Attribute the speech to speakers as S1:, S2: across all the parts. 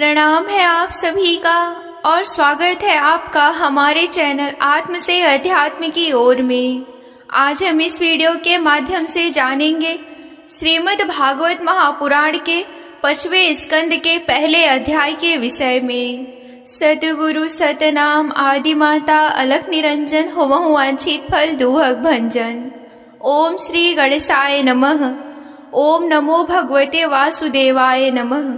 S1: प्रणाम है आप सभी का और स्वागत है आपका हमारे चैनल आत्म से अध्यात्म की ओर में। आज हम इस वीडियो के माध्यम से जानेंगे श्रीमद् भागवत महापुराण के 5वें स्कंद के पहले अध्याय के विषय में। सतगुरु सतनाम आदि माता अलख निरंजन होमहु वांछित फल दुहक भंजन। ओम श्री गणेशाय नमः। ओम नमो भगवते वासुदेवाय नमः।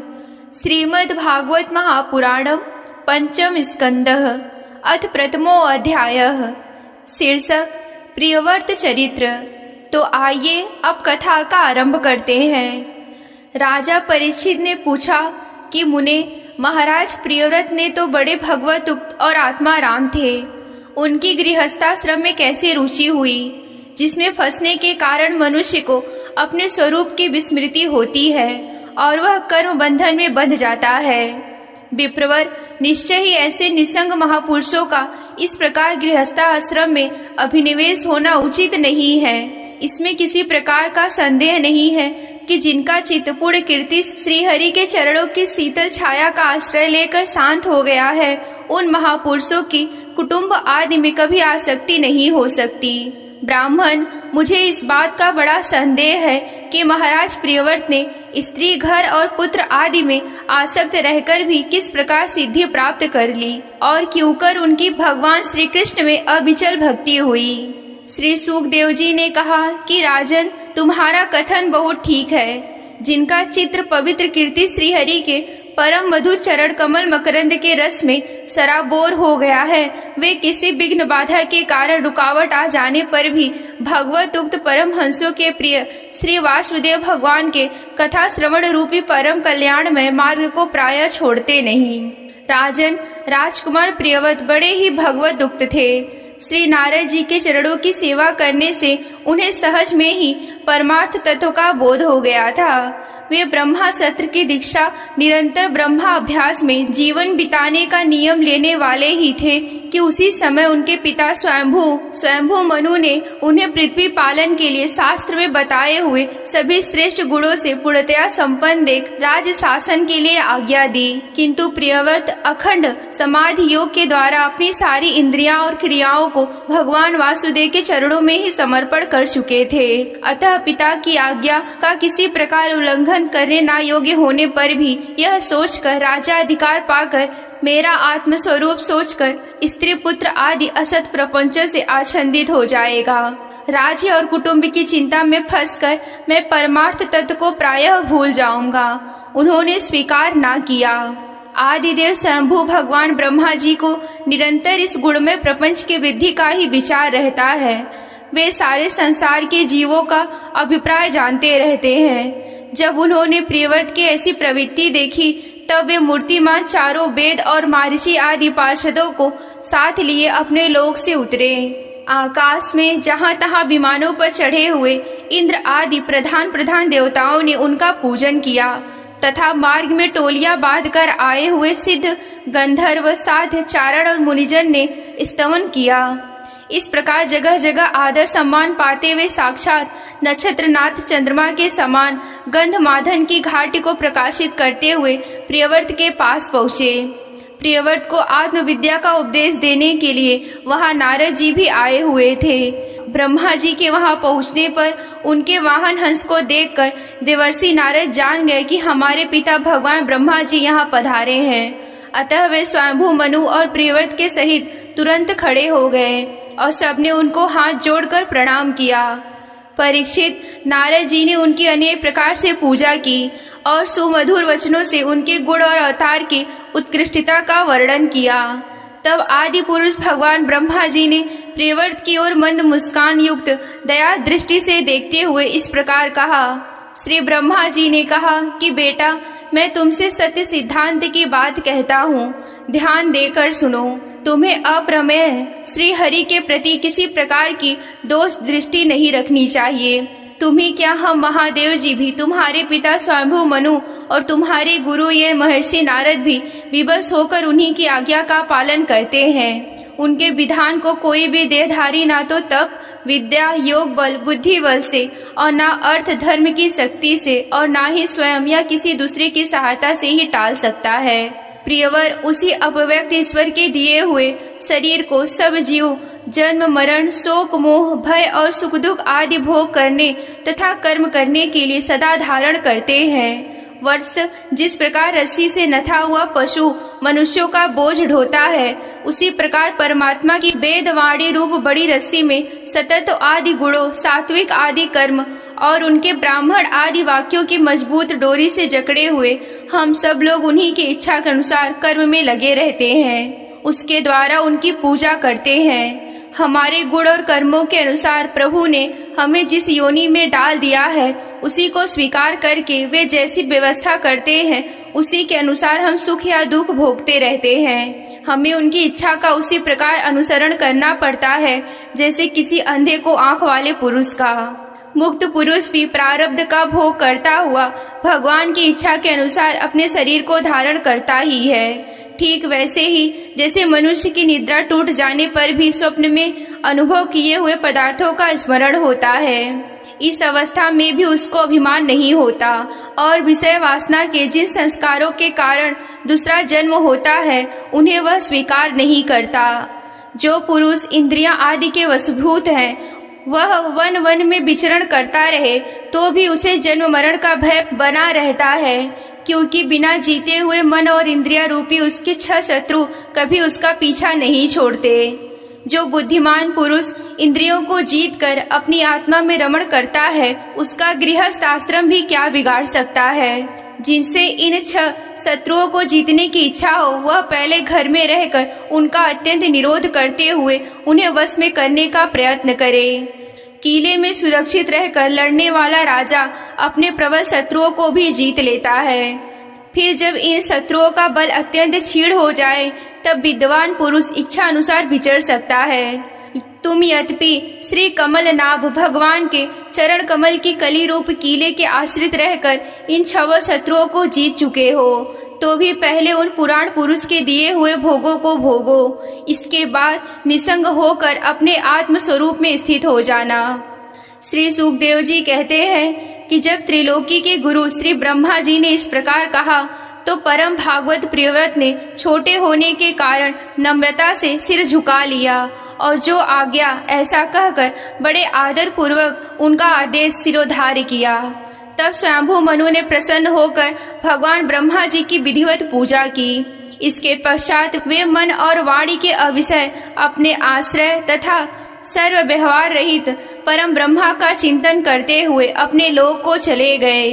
S1: श्रीमद् भागवत महापुराणम पंचम स्कंदः अथ प्रथमो अध्यायः। शीर्षक प्रियव्रत चरित्र। तो आइए अब कथा का आरंभ करते हैं। राजा परीक्षित ने पूछा कि मुने, महाराज प्रियव्रत ने तो बड़े भगवतुक्त और आत्माराम थे। उनकी गृहस्थाश्रम में कैसे रुचि हुई, जिसमें फंसने के कारण मनुष्य को अपने स्वरूप की विस्मृति होती है और वह कर्म बंधन में बंध जाता है। विप्रवर, निश्चय ही ऐसे निसंग महापुरुषों का इस प्रकार गृहस्थाश्रम में अभिनिवेश होना उचित नहीं है। इसमें किसी प्रकार का संदेह नहीं है कि जिनका चित्त पूर्ण कीर्ति श्रीहरि के चरणों की शीतल छाया का आश्रय लेकर शांत हो गया है, उन महापुरुषों की कुटुंब आदि में कभी आसक्ति नहीं हो सकती। ब्राह्मण, मुझे इस बात का बड़ा संदेह है कि महाराज प्रियव्रत ने स्त्री, घर और पुत्र आदि में आसक्त रहकर भी किस प्रकार सिद्धि प्राप्त कर ली और क्यों कर उनकी भगवान श्री कृष्ण में अविचल भक्ति हुई। श्री सुखदेव जी ने कहा कि राजन, तुम्हारा कथन बहुत ठीक है। जिनका चित्र पवित्र कीर्ति श्रीहरि के परम मधुर चरण कमल मकरंद के रस में सराबोर हो गया है, वे किसी विघ्न बाधा के कारण रुकावट आ जाने पर भी भगवत उक्त परम हंसों के प्रिय श्री वासुदेव भगवान के कथा श्रवण रूपी परम कल्याणमय मार्ग को प्रायः छोड़ते नहीं। राजन, राजकुमार प्रियव्रत बड़े ही भगवत उक्त थे। श्री नारद जी के चरणों की सेवा करने से उन्हें सहज में ही परमार्थ तत्व का बोध हो गया था। वे ब्रह्मा सत्र की दीक्षा निरंतर ब्रह्मा अभ्यास में जीवन बिताने का नियम लेने वाले ही थे कि उसी समय उनके पिता स्वयंभू मनु ने उन्हें पृथ्वी पालन के लिए शास्त्र में बताए हुए सभी श्रेष्ठ गुणों से पूर्णतया संपन्न देख राज शासन के लिए आज्ञा दी। किंतु प्रियव्रत अखंड समाधि योग के द्वारा अपनी सारी इंद्रियां और क्रियाओं को भगवान वासुदेव के चरणों में ही समर्पण कर चुके थे। अतः पिता की आज्ञा का किसी प्रकार उल्लंघन करने ना योग्य होने पर भी यह सोचकर राजा अधिकार पाकर मेरा आत्म स्वरूप सोचकर स्त्री पुत्र आदि असत प्रपंचों से आच्छादित हो जाएगा। राज्य और कुटुंब की चिंता में फंसकर मैं परमार्थ तत्व को प्रायः भूल जाऊंगा। उन्होंने स्वीकार ना किया। आदिदेव स्वयंभू भगवान ब्रह्मा जी को निरंतर इस गुणमय प्रपंच की वृद्धि का ही विचार रहता है। वे सारे संसार के जीवों का अभिप्राय जानते रहते हैं। जब उन्होंने प्रियव्रत की ऐसी प्रवृत्ति देखी, तब वे मूर्तिमान चारों वेद और मारीची आदि पार्षदों को साथ लिए अपने लोक से उतरे। आकाश में जहाँ तहाँ विमानों पर चढ़े हुए इंद्र आदि प्रधान देवताओं ने उनका पूजन किया तथा मार्ग में टोलियां बांधकर आए हुए सिद्ध गंधर्व साध्य चारण और मुनिजन ने स्तवन किया। इस प्रकार जगह जगह आदर सम्मान पाते हुए साक्षात नक्षत्रनाथ चंद्रमा के समान गंधमादन की घाटी को प्रकाशित करते हुए प्रियव्रत के पास पहुँचे। प्रियव्रत को आत्मविद्या का उपदेश देने के लिए वहां नारद जी भी आए हुए थे। ब्रह्मा जी के वहां पहुंचने पर उनके वाहन हंस को देखकर देवर्षि नारद जान गए कि हमारे पिता भगवान ब्रह्मा जी यहाँ पधारे हैं। अतः वे स्वयंभू मनु और प्रियव्रत के सहित तुरंत खड़े हो गए और सबने उनको हाथ जोड़कर प्रणाम किया। परीक्षित, नारद जी ने उनकी अनेक प्रकार से पूजा की और सुमधुर वचनों से उनके गुण और अवतार की उत्कृष्टता का वर्णन किया। तब आदि पुरुष भगवान ब्रह्मा जी ने प्रियव्रत की ओर मंद मुस्कान युक्त दया दृष्टि से देखते हुए इस प्रकार कहा। श्री ब्रह्मा जी ने कहा कि बेटा, मैं तुमसे सत्य सिद्धांत की बात कहता हूँ, ध्यान देकर सुनो। तुम्हें अप्रमेय श्री हरि के प्रति किसी प्रकार की दोष दृष्टि नहीं रखनी चाहिए। तुम्ही क्या, हम महादेव जी भी, तुम्हारे पिता स्वयंभू मनु और तुम्हारे गुरु ये महर्षि नारद भी विवश होकर उन्हीं की आज्ञा का पालन करते हैं। उनके विधान को कोई भी देहधारी ना तो तप, विद्या, योग बल, बुद्धि बल से, और ना अर्थ धर्म की शक्ति से, और ना ही स्वयं या किसी दूसरे की सहायता से ही टाल सकता है। प्रियवर, उसी अपव्यक्त ईश्वर के दिए हुए शरीर को सब जीव जन्म मरण, शोक मोह, भय और सुख दुख आदि भोग करने तथा कर्म करने के लिए सदा धारण करते हैं। वर्ष जिस प्रकार रस्सी से नथा हुआ पशु मनुष्यों का बोझ ढोता है, उसी प्रकार परमात्मा की वेदवाणी रूप बड़ी रस्सी में सतत आदि गुणों, सात्विक आदि कर्म और उनके ब्राह्मण आदि वाक्यों की मजबूत डोरी से जकड़े हुए हम सब लोग उन्हीं की इच्छा के अनुसार कर्म में लगे रहते हैं। उसके द्वारा उनकी पूजा करते हैं। हमारे गुण और कर्मों के अनुसार प्रभु ने हमें जिस योनि में डाल दिया है, उसी को स्वीकार करके वे जैसी व्यवस्था करते हैं, उसी के अनुसार हम सुख या दुख भोगते रहते हैं। हमें उनकी इच्छा का उसी प्रकार अनुसरण करना पड़ता है जैसे किसी अंधे को आंख वाले पुरुष का। मुक्त पुरुष भी प्रारब्ध का भोग करता हुआ भगवान की इच्छा के अनुसार अपने शरीर को धारण करता ही है। ठीक वैसे ही जैसे मनुष्य की निद्रा टूट जाने पर भी स्वप्न में अनुभव किए हुए पदार्थों का स्मरण होता है, इस अवस्था में भी उसको अभिमान नहीं होता और विषय वासना के जिन संस्कारों के कारण दूसरा जन्म होता है, उन्हें वह स्वीकार नहीं करता। जो पुरुष इंद्रियां आदि के वशभूत है, वह वन वन में विचरण करता रहे तो भी उसे जन्म मरण का भय बना रहता है, क्योंकि बिना जीते हुए मन और इंद्रिया रूपी उसके 6 शत्रु कभी उसका पीछा नहीं छोड़ते। जो बुद्धिमान पुरुष इंद्रियों को जीत कर अपनी आत्मा में रमण करता है, उसका गृहस्थ आश्रम भी क्या बिगाड़ सकता है। जिनसे इन 6 शत्रुओं को जीतने की इच्छा हो, वह पहले घर में रहकर उनका अत्यंत निरोध करते हुए उन्हें वश में करने का प्रयत्न करे। किले में सुरक्षित रहकर लड़ने वाला राजा अपने प्रबल शत्रुओं को भी जीत लेता है। फिर जब इन शत्रुओं का बल अत्यंत क्षीण हो जाए, तब विद्वान पुरुष इच्छा अनुसार विचर सकता है। तुम यद्यपि श्री कमल नाभ भगवान के चरण कमल की कली रूप कीले के आश्रित रहकर इन 6 शत्रुओं को जीत चुके हो, तो भी पहले उन पुराण पुरुष के दिए हुए भोगों को भोगो। इसके बाद निसंग होकर अपने आत्म स्वरूप में स्थित हो जाना। श्री सुखदेव जी कहते हैं कि जब त्रिलोकी के गुरु श्री ब्रह्मा जी ने इस प्रकार कहा, तो परम भागवत प्रियव्रत ने छोटे होने के कारण नम्रता से सिर झुका लिया और जो आज्ञा ऐसा कहकर बड़े आदर पूर्वक उनका आदेश सिरोधार्य किया। तब स्वयंभू मनु ने प्रसन्न होकर भगवान ब्रह्मा जी की विधिवत पूजा की। इसके पश्चात वे मन और वाणी के अविषय अपने आश्रय तथा सर्व व्यवहार रहित परम ब्रह्मा का चिंतन करते हुए अपने लोक को चले गए।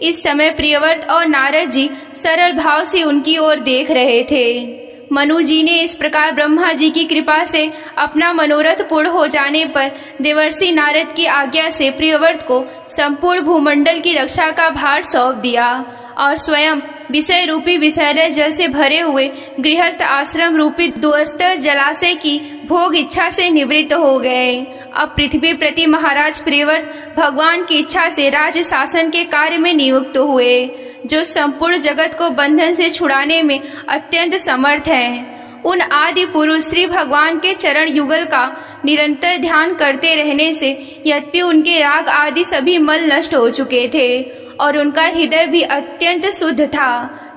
S1: इस समय प्रियव्रत और नारद जी सरल भाव से उनकी ओर देख रहे थे। मनु जी ने इस प्रकार ब्रह्मा जी की कृपा से अपना मनोरथ पूर्ण हो जाने पर देवर्षि नारद की आज्ञा से प्रियव्रत को संपूर्ण भूमंडल की रक्षा का भार सौंप दिया और स्वयं विषय रूपी विषैले जल से भरे हुए गृहस्थ आश्रम रूपी द्वस्तर जलाशय की भोग इच्छा से निवृत्त हो गए। अब पृथ्वी प्रति महाराज प्रियव्रत भगवान की इच्छा से राज शासन के कार्य में नियुक्त हुए, जो संपूर्ण जगत को बंधन से छुड़ाने में अत्यंत समर्थ हैं। उन आदि पुरुष श्री भगवान के चरण युगल का निरंतर ध्यान करते रहने से यद्यपि उनके राग आदि सभी मल नष्ट हो चुके थे और उनका हृदय भी अत्यंत शुद्ध था,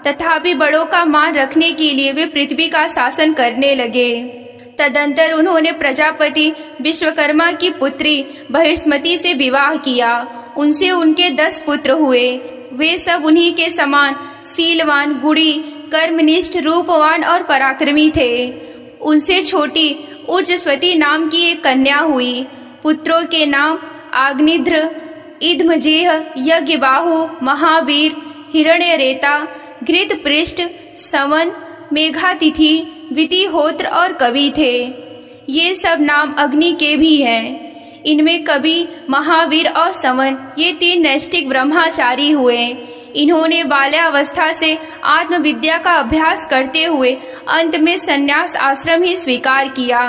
S1: तथापि बड़ों का मान रखने के लिए वे पृथ्वी का शासन करने लगे। तदंतर उन्होंने प्रजापति विश्वकर्मा की पुत्री बहिष्मति से विवाह किया। उनसे उनके 10 पुत्र हुए। वे सब उन्हीं के समान शीलवान, गुणी, कर्मनिष्ठ, रूपवान और पराक्रमी थे। उनसे छोटी उज्जस्वती नाम की एक कन्या हुई। पुत्रों के नाम आग्निध्र, इद्मजेह, यज्ञबाहु, महावीर, हिरण्यरेता, घृतपृष्ठ, सवन, मेघातिथि, वितिहोत्र और कवि थे। ये सब नाम अग्नि के भी हैं। इनमें कवि, महावीर और सवन ये 3 नैष्ठिक ब्रह्मचारी हुए। इन्होंने बाल्यावस्था से आत्मविद्या का अभ्यास करते हुए अंत में संन्यास आश्रम ही स्वीकार किया।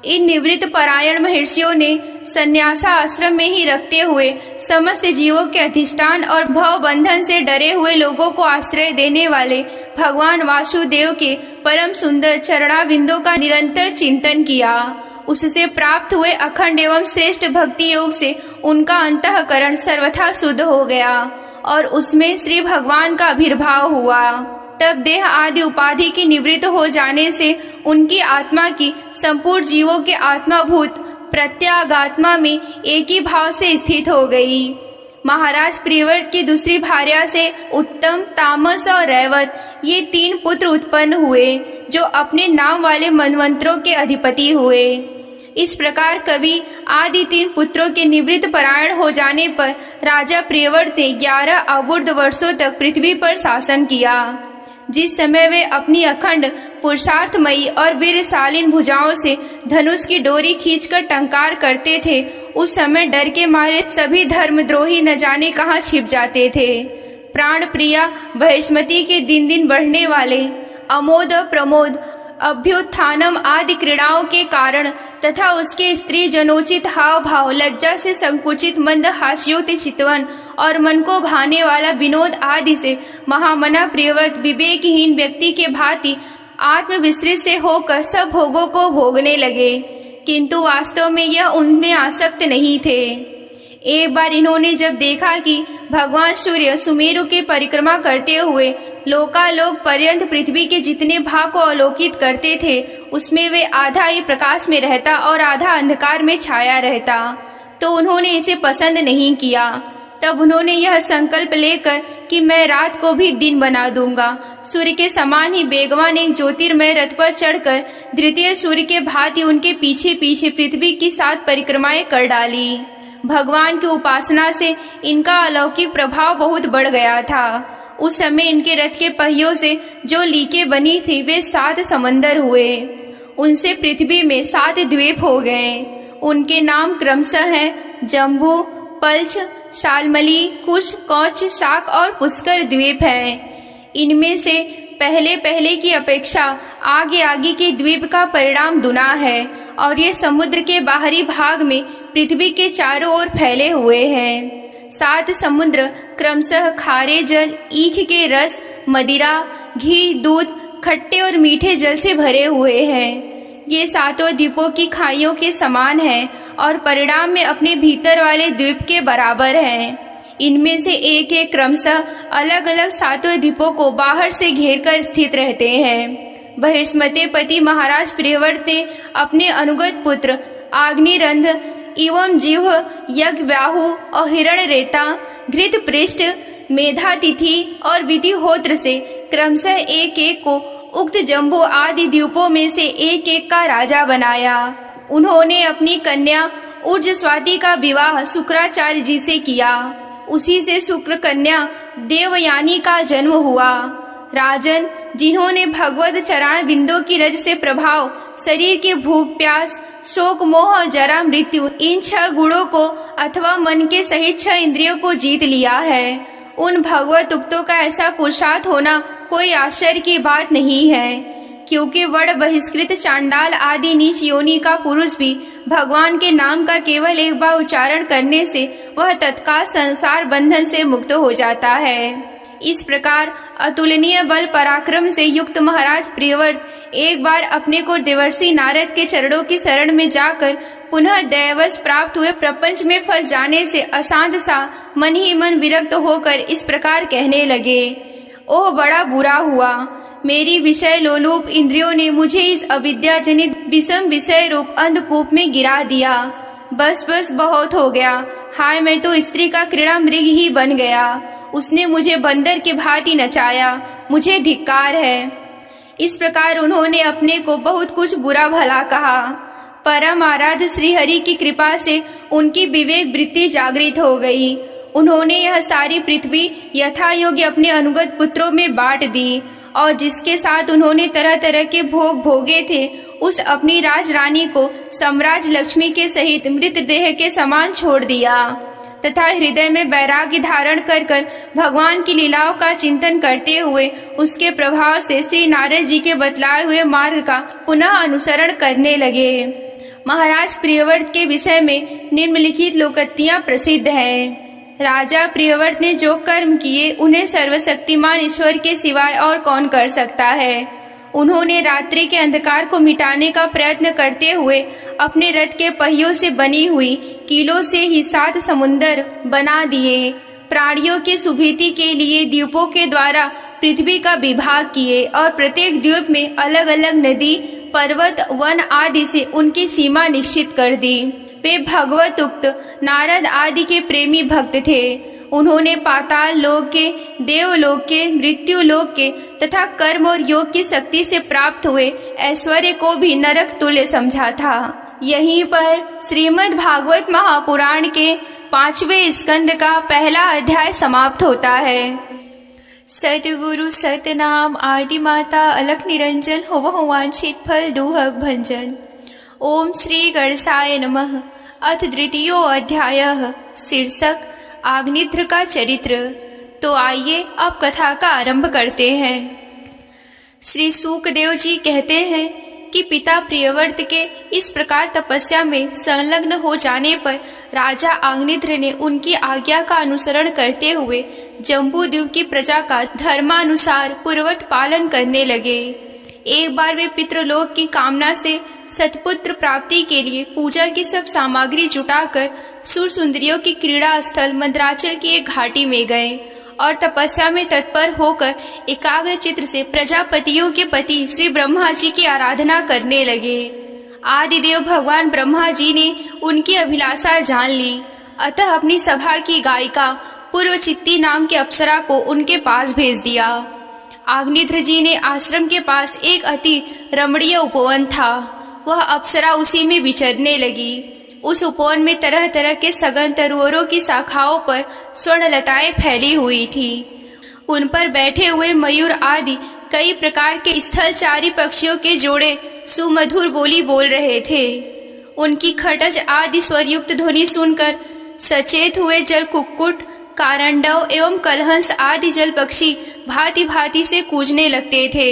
S1: इन निवृत्त परायण महर्षियों ने संन्यासा आश्रम में ही रखते हुए समस्त जीवों के अधिष्ठान और भव बंधन से डरे हुए लोगों को आश्रय देने वाले भगवान वासुदेव के परम सुंदर चरणाविंदों का निरंतर चिंतन किया। उससे प्राप्त हुए अखंड एवं श्रेष्ठ भक्ति योग से उनका अंतःकरण सर्वथा शुद्ध हो गया और उसमें श्री भगवान का आविर्भाव हुआ। तब देह आदि उपाधि की निवृत्त हो जाने से उनकी आत्मा की संपूर्ण जीवों के आत्माभूत प्रत्यागात्मा में एक ही भाव से स्थित हो गई। महाराज प्रियव्रत की दूसरी भार्या से उत्तम, तामस और रैवत ये 3 पुत्र उत्पन्न हुए जो अपने नाम वाले मनवंतरों के अधिपति हुए। इस प्रकार कवि आदि 3 पुत्रों के निवृत्त परायण हो जाने पर राजा प्रियव्रत ने 11 अबूर्ध वर्षों तक पृथ्वी पर शासन किया। जिस समय वे अपनी अखंड पुरुषार्थमयी और वीरशालीन भुजाओं से धनुष की डोरी खींचकर टंकार करते थे, उस समय डर के मारे सभी धर्मद्रोही न जाने कहाँ छिप जाते थे। प्राण प्रिया बहिष्मती के दिन दिन बढ़ने वाले अमोद प्रमोद अभ्युत्थानम आदि क्रीड़ाओं के कारण तथा उसके स्त्री जनोचित हाव भाव, लज्जा से संकुचित मंद हास्योक्त चितवन और मन को भाने वाला विनोद आदि से महामना प्रियव्रत विवेकहीन व्यक्ति के भांति आत्मविस्तृत से होकर सब भोगों को भोगने लगे, किंतु वास्तव में यह उनमें आसक्त नहीं थे। एक बार इन्होंने जब देखा कि भगवान सूर्य सुमेरु की परिक्रमा करते हुए लोकालोक पर्यंत पृथ्वी के जितने भाग को अवलोकित करते थे, उसमें वे आधा ही प्रकाश में रहता और आधा अंधकार में छाया रहता, तो उन्होंने इसे पसंद नहीं किया। तब उन्होंने यह संकल्प लेकर कि मैं रात को भी दिन बना दूंगा, सूर्य के समान ही वेगवान एक ज्योतिर्मय रथ पर चढ़कर द्वितीय सूर्य के भांति उनके पीछे पीछे पृथ्वी की 7 परिक्रमाएं कर डाली। भगवान की उपासना से इनका अलौकिक प्रभाव बहुत बढ़ गया था। उस समय इनके रथ के पहियों से जो लीकें बनी थी वे 7 समंदर हुए। उनसे पृथ्वी में 7 द्वीप हो गए। उनके नाम क्रमशः हैं जम्बू, पल्च, शालमली, कुश, कौच, शाक और पुष्कर द्वीप हैं। इनमें से पहले पहले की अपेक्षा आगे आगे के द्वीप का परिणाम दुना है और ये समुद्र के बाहरी भाग में पृथ्वी के चारों ओर फैले हुए हैं। 7 समुद्र क्रमशः खारे जल, ईख के रस, मदिरा, घी, दूध, खट्टे और मीठे जल से भरे हुए हैं। ये 7 द्वीपों की खाइयों के समान हैं और परिणाम में अपने भीतर वाले द्वीप के बराबर हैं। इनमें से एक एक क्रमशः अलग अलग 7 द्वीपों को बाहर से घेरकर स्थित रहते हैं। बहिष्मते पति महाराज प्रियव्रत ने अपने अनुगत पुत्र अग्निरंध एवं जीव, यज्ञव्याहु और हिरण रेता, घृत पृष्ठ, मेधातिथि और विधिहोत्र से क्रमशः एक एक को उक्त जम्बू आदि द्वीपों में से एक एक का राजा बनाया। उन्होंने अपनी कन्या ऊर्जस्वाति का विवाह शुक्राचार्य जी से किया। उसी से शुक्र कन्या देवयानी का जन्म हुआ। राजन, जिन्होंने भगवत चरण बिंदों की रज से प्रभाव, शरीर के भूख प्यास, शोक मोह और जरा मृत्यु, इन 6 गुणों को अथवा मन के सहित 6 इंद्रियों को जीत लिया है, उन भगवत उक्तों का ऐसा पुरुषार्थ होना कोई आश्चर्य की बात नहीं है, क्योंकि वड़ बहिष्कृत चांडाल आदि नीच योनि का पुरुष भी भगवान के नाम का केवल एक बार उच्चारण करने से वह तत्काल संसार बंधन से मुक्त हो जाता है। इस प्रकार अतुलनीय बल पराक्रम से युक्त महाराज प्रियव्रत एक बार अपने को देवर्षि नारद के चरणों की शरण में जाकर पुनः दैवश प्राप्त हुए प्रपंच में फंस जाने से अशांत सा मन ही मन विरक्त होकर इस प्रकार कहने लगे, ओह बड़ा बुरा हुआ, मेरी विषय लोलुप इंद्रियों ने मुझे इस अविद्या जनित विषम विषय रूप अंधकूप में गिरा दिया। बस बस बहुत हो गया, हाय मैं तो स्त्री का क्रीड़ा मृग ही बन गया। उसने मुझे बंदर के भांति नचाया, मुझे धिक्कार है। इस प्रकार उन्होंने अपने को बहुत कुछ बुरा भला कहा। परम आराध्य श्रीहरि की कृपा से उनकी विवेक वृत्ति जागृत हो गई। उन्होंने यह सारी पृथ्वी यथा योग्य अपने अनुगत पुत्रों में बांट दी और जिसके साथ उन्होंने तरह तरह के भोग भोगे थे, उस अपनी राजरानी को सम्राज लक्ष्मी के सहित मृतदेह के समान छोड़ दिया तथा हृदय में वैराग्य धारण कर कर भगवान की लीलाओं का चिंतन करते हुए उसके प्रभाव से श्री नारद जी के बतलाए हुए मार्ग का पुनः अनुसरण करने लगे। महाराज प्रियव्रत के विषय में निम्नलिखित लोकोक्तियां प्रसिद्ध हैं। राजा प्रियव्रत ने जो कर्म किए उन्हें सर्वशक्तिमान ईश्वर के सिवाय और कौन कर सकता है। उन्होंने रात्रि के अंधकार को मिटाने का प्रयत्न करते हुए अपने रथ के पहियों से बनी हुई कीलों से ही 7 समुंदर बना दिए। प्राणियों की सुविधि के लिए द्वीपों के द्वारा पृथ्वी का विभाग किए और प्रत्येक द्वीप में अलग अलग नदी, पर्वत, वन आदि से उनकी सीमा निश्चित कर दी। वे भगवत उक्त नारद आदि के प्रेमी भक्त थे। उन्होंने पाताल लोक के, देवलोक के, मृत्यु लोक के तथा कर्म और योग की शक्ति से प्राप्त हुए ऐश्वर्य को भी नरक तुल्य समझा था। यहीं पर श्रीमद् भागवत महापुराण के 5वें स्कंद का पहला अध्याय समाप्त होता है। सतगुरु सतनाम आदि माता अलख निरंजन होवहु वांछित फल दुहक भंजन। ओम श्री गणेशाय नमः। अथ द्वितीयो अध्यायः। शीर्षक आग्निध्र का चरित्र। तो आइए अब कथा का आरंभ करते हैं। श्री सूकदेव जी कहते हैं कि पिता प्रियव्रत के इस प्रकार तपस्या में संलग्न हो जाने पर राजा आग्निध्र ने उनकी आज्ञा का अनुसरण करते हुए जम्बूद्वीप की प्रजा का धर्मानुसार पूर्ववत पालन करने लगे। एक बार वे पितृलोक की कामना से सतपुत्र प्राप्ति के लिए पूजा की सब सामग्री जुटाकर सुर सुंदरियों की क्रीड़ा स्थल मंदराचल की एक घाटी में गए और तपस्या में तत्पर होकर एकाग्र चित्र से प्रजापतियों के पति श्री ब्रह्मा जी की आराधना करने लगे। आदिदेव भगवान ब्रह्मा जी ने उनकी अभिलाषा जान ली, अतः अपनी सभा की गायिका पूर्वचित्ती नाम के अप्सरा को उनके पास भेज दिया। आग्निध्र जी ने आश्रम के पास एक अति रमणीय उपवन था, वह अप्सरा उसी में विचरने लगी। उस उपवन में तरह तरह के सघन तरुओं की शाखाओं पर स्वर्णलताएं फैली हुई थी। उन पर बैठे हुए मयूर आदि कई प्रकार के स्थलचारी पक्षियों के जोड़े सुमधुर बोली बोल रहे थे। उनकी खटज आदि स्वरयुक्त ध्वनि सुनकर सचेत हुए जल कुक्कुट, कारंडव एवं कलहंस आदि जल पक्षी भांति भांति से कूजने लगते थे।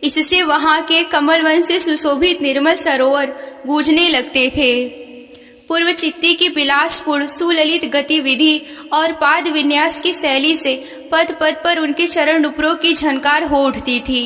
S1: इससे वहां के कमलवन से सुशोभित निर्मल सरोवर गूंजने लगते थे। पूर्वचित्ती की विलासपूर्ण सुललित गतिविधि और पाद विन्यास की शैली से पद पद पर उनके चरण नुपुरों की झनकार हो उठती थी।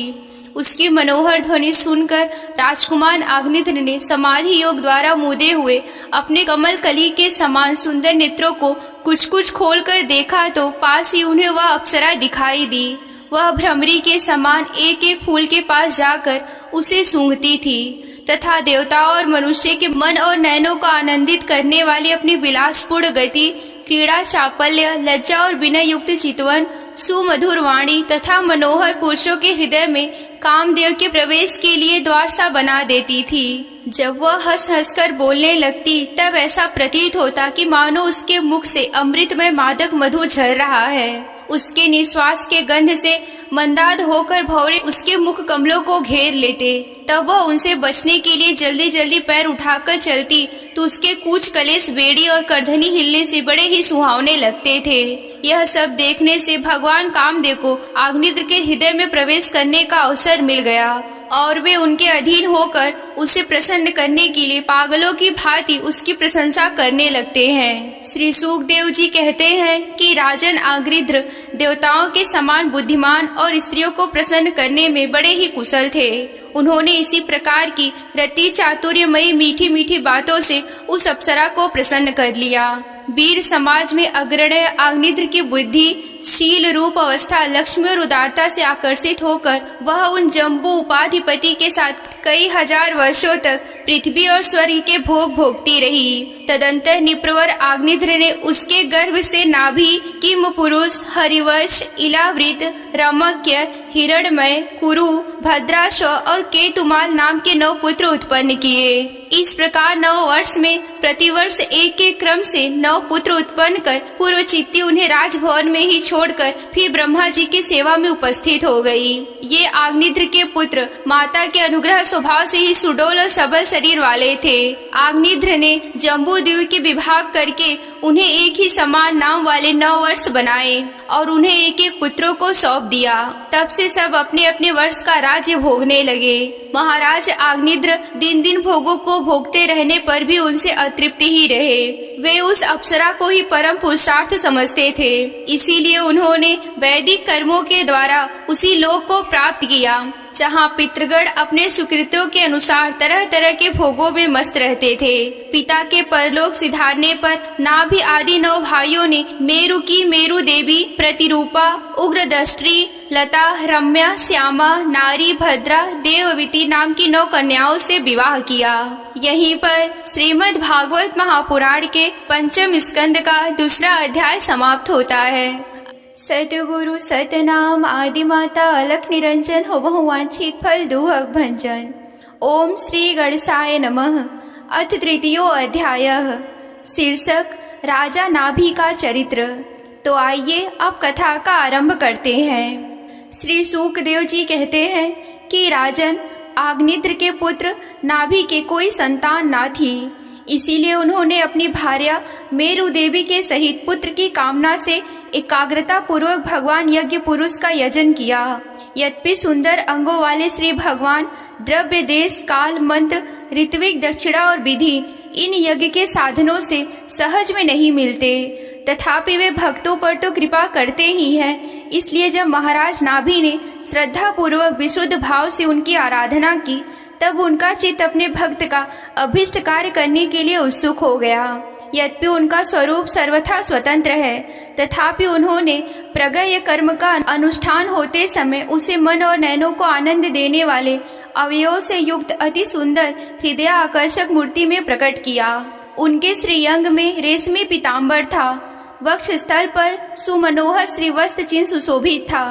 S1: उसकी मनोहर ध्वनि सुनकर राजकुमार आग्निध्र ने समाधि योग द्वारा मूदे हुए अपने कमल कली के समान सुंदर नेत्रों को कुछ कुछ खोल कर देखा तो पास ही उन्हें वह अप्सरा दिखाई दी। वह भ्रमरी के समान एक एक फूल के पास जाकर उसे सूंघती थी तथा देवताओं और मनुष्य के मन और नयनों को आनंदित करने वाली अपनी विलासपूर्ण गति, क्रीड़ा, चापल्य, लज्जा और विनय युक्त चितवन, सुमधुर वाणी तथा मनोहर पुरुषों के हृदय में कामदेव के प्रवेश के लिए द्वार सा बना देती थी। जब वह हंस हंस कर बोलने लगती तब ऐसा प्रतीत होता कि मानो उसके मुख से अमृतमय मादक मधु झर रहा है। उसके निश्वास के गंध से मंदाद होकर भौरे उसके मुख कमलों को घेर लेते। तब वह उनसे बचने के लिए जल्दी जल्दी पैर उठाकर चलती तो उसके कूच, कलेश, बेड़ी और करधनी हिलने से बड़े ही सुहावने लगते थे। यह सब देखने से भगवान कामदेव को आग्निध्र के हृदय में प्रवेश करने का अवसर मिल गया और वे उनके अधीन होकर उसे प्रसन्न करने के लिए पागलों की भांति उसकी प्रशंसा करने लगते हैं। श्री सूकदेव जी कहते हैं कि राजन आग्निध्र देवताओं के समान बुद्धिमान और स्त्रियों को प्रसन्न करने में बड़े ही कुशल थे। उन्होंने इसी प्रकार की रति चातुर्यमयी मीठी मीठी बातों से उस अप्सरा को प्रसन्न कर लिया। वीर समाज में अग्रण्य आग्निध्र की बुद्धि, शील, रूप, अवस्था, लक्ष्मी और उदारता से आकर्षित होकर वह उन जम्बू उपाधिपति के साथ कई हजार वर्षों तक पृथ्वी और स्वर्ग के भोग भोगती रही। तदंतर निप्रवर आग्निध्र ने उसके गर्भ से नाभि, किम पुरुष, हरिवश, इलावृत, रमक्य, हिरण्मय, कुरु, भद्राश्व और केतुमाल नाम के 9 पुत्र उत्पन्न किए। इस प्रकार 9 वर्ष में प्रतिवर्ष एक एक क्रम से 9 पुत्र उत्पन्न कर पूर्वचित्ती उन्हें राजभवन में ही छोड़कर फिर ब्रह्मा जी की सेवा में उपस्थित हो गई। ये आग्निध्र के पुत्र माता के अनुग्रह स्वभाव से ही सुडोल और सबल शरीर वाले थे। आग्निध्र ने जम्बूद्वीप के विभाग करके उन्हें एक ही समान नाम वाले 9 वर्ष बनाए और उन्हें एक एक पुत्रों को सौंप दिया। तब से सब अपने अपने वर्ष का राज्य भोगने लगे। महाराज आग्निध्र दिन दिन भोगों को भोगते रहने पर भी उनसे अतृप्त ही रहे। वे उस अप्सरा को ही परम पुरुषार्थ समझते थे, इसीलिए उन्होंने वैदिक कर्मों के द्वारा उसी लोक को प्राप्त किया जहाँ पितृगण अपने सुकृतों के अनुसार तरह तरह के भोगों में मस्त रहते थे। पिता के परलोक सिधारने पर नाभि आदि 9 भाइयों ने मेरु की मेरु देवी, प्रतिरूपा, उग्रदष्टि, लता, रम्या, श्यामा, नारी, भद्रा, देववीति नाम की 9 कन्याओं से विवाह किया। यहीं पर श्रीमद् भागवत महापुराण के 5वें स्कंद का 2रा अध्याय समाप्त होता है। सतगुरु सतनाम आदि माता अलख निरंजन हो बहुवांछित फल दुहक भंजन। ओम श्री गणेशाय नमः। अथ 3य अध्याय। शीर्षक राजा नाभि का चरित्र। तो आइए अब कथा का आरंभ करते हैं। श्री सूकदेव जी कहते हैं कि राजन, आग्निद्र के पुत्र नाभि के कोई संतान ना थी, इसीलिए उन्होंने अपनी भार्या मेरु देवी के सहित पुत्र की कामना से एकाग्रता पूर्वक भगवान यज्ञ पुरुष का यजन किया। यद्यपि सुंदर अंगों वाले श्री भगवान द्रव्य, देश, काल, मंत्र, ऋत्विक, दक्षिणा और विधि इन यज्ञ के साधनों से सहज में नहीं मिलते, तथापि वे भक्तों पर तो कृपा करते ही हैं। इसलिए जब महाराज नाभि ने श्रद्धा पूर्वक विशुद्ध भाव से उनकी आराधना की, तब उनका चित्त अपने भक्त का अभिष्ट कार्य करने के लिए उत्सुक हो गया। यद्यपि उनका स्वरूप सर्वथा स्वतंत्र है, तथापि उन्होंने प्रगय कर्म का अनुष्ठान होते समय उसे मन और नयनों को आनंद देने वाले अवयवों से युक्त अति सुंदर हृदय आकर्षक मूर्ति में प्रकट किया। उनके श्रीअंग में रेशमी पीताम्बर था, वक्ष स्थल पर सुमनोहर श्रीवस्त्र चिन्ह सुशोभित था,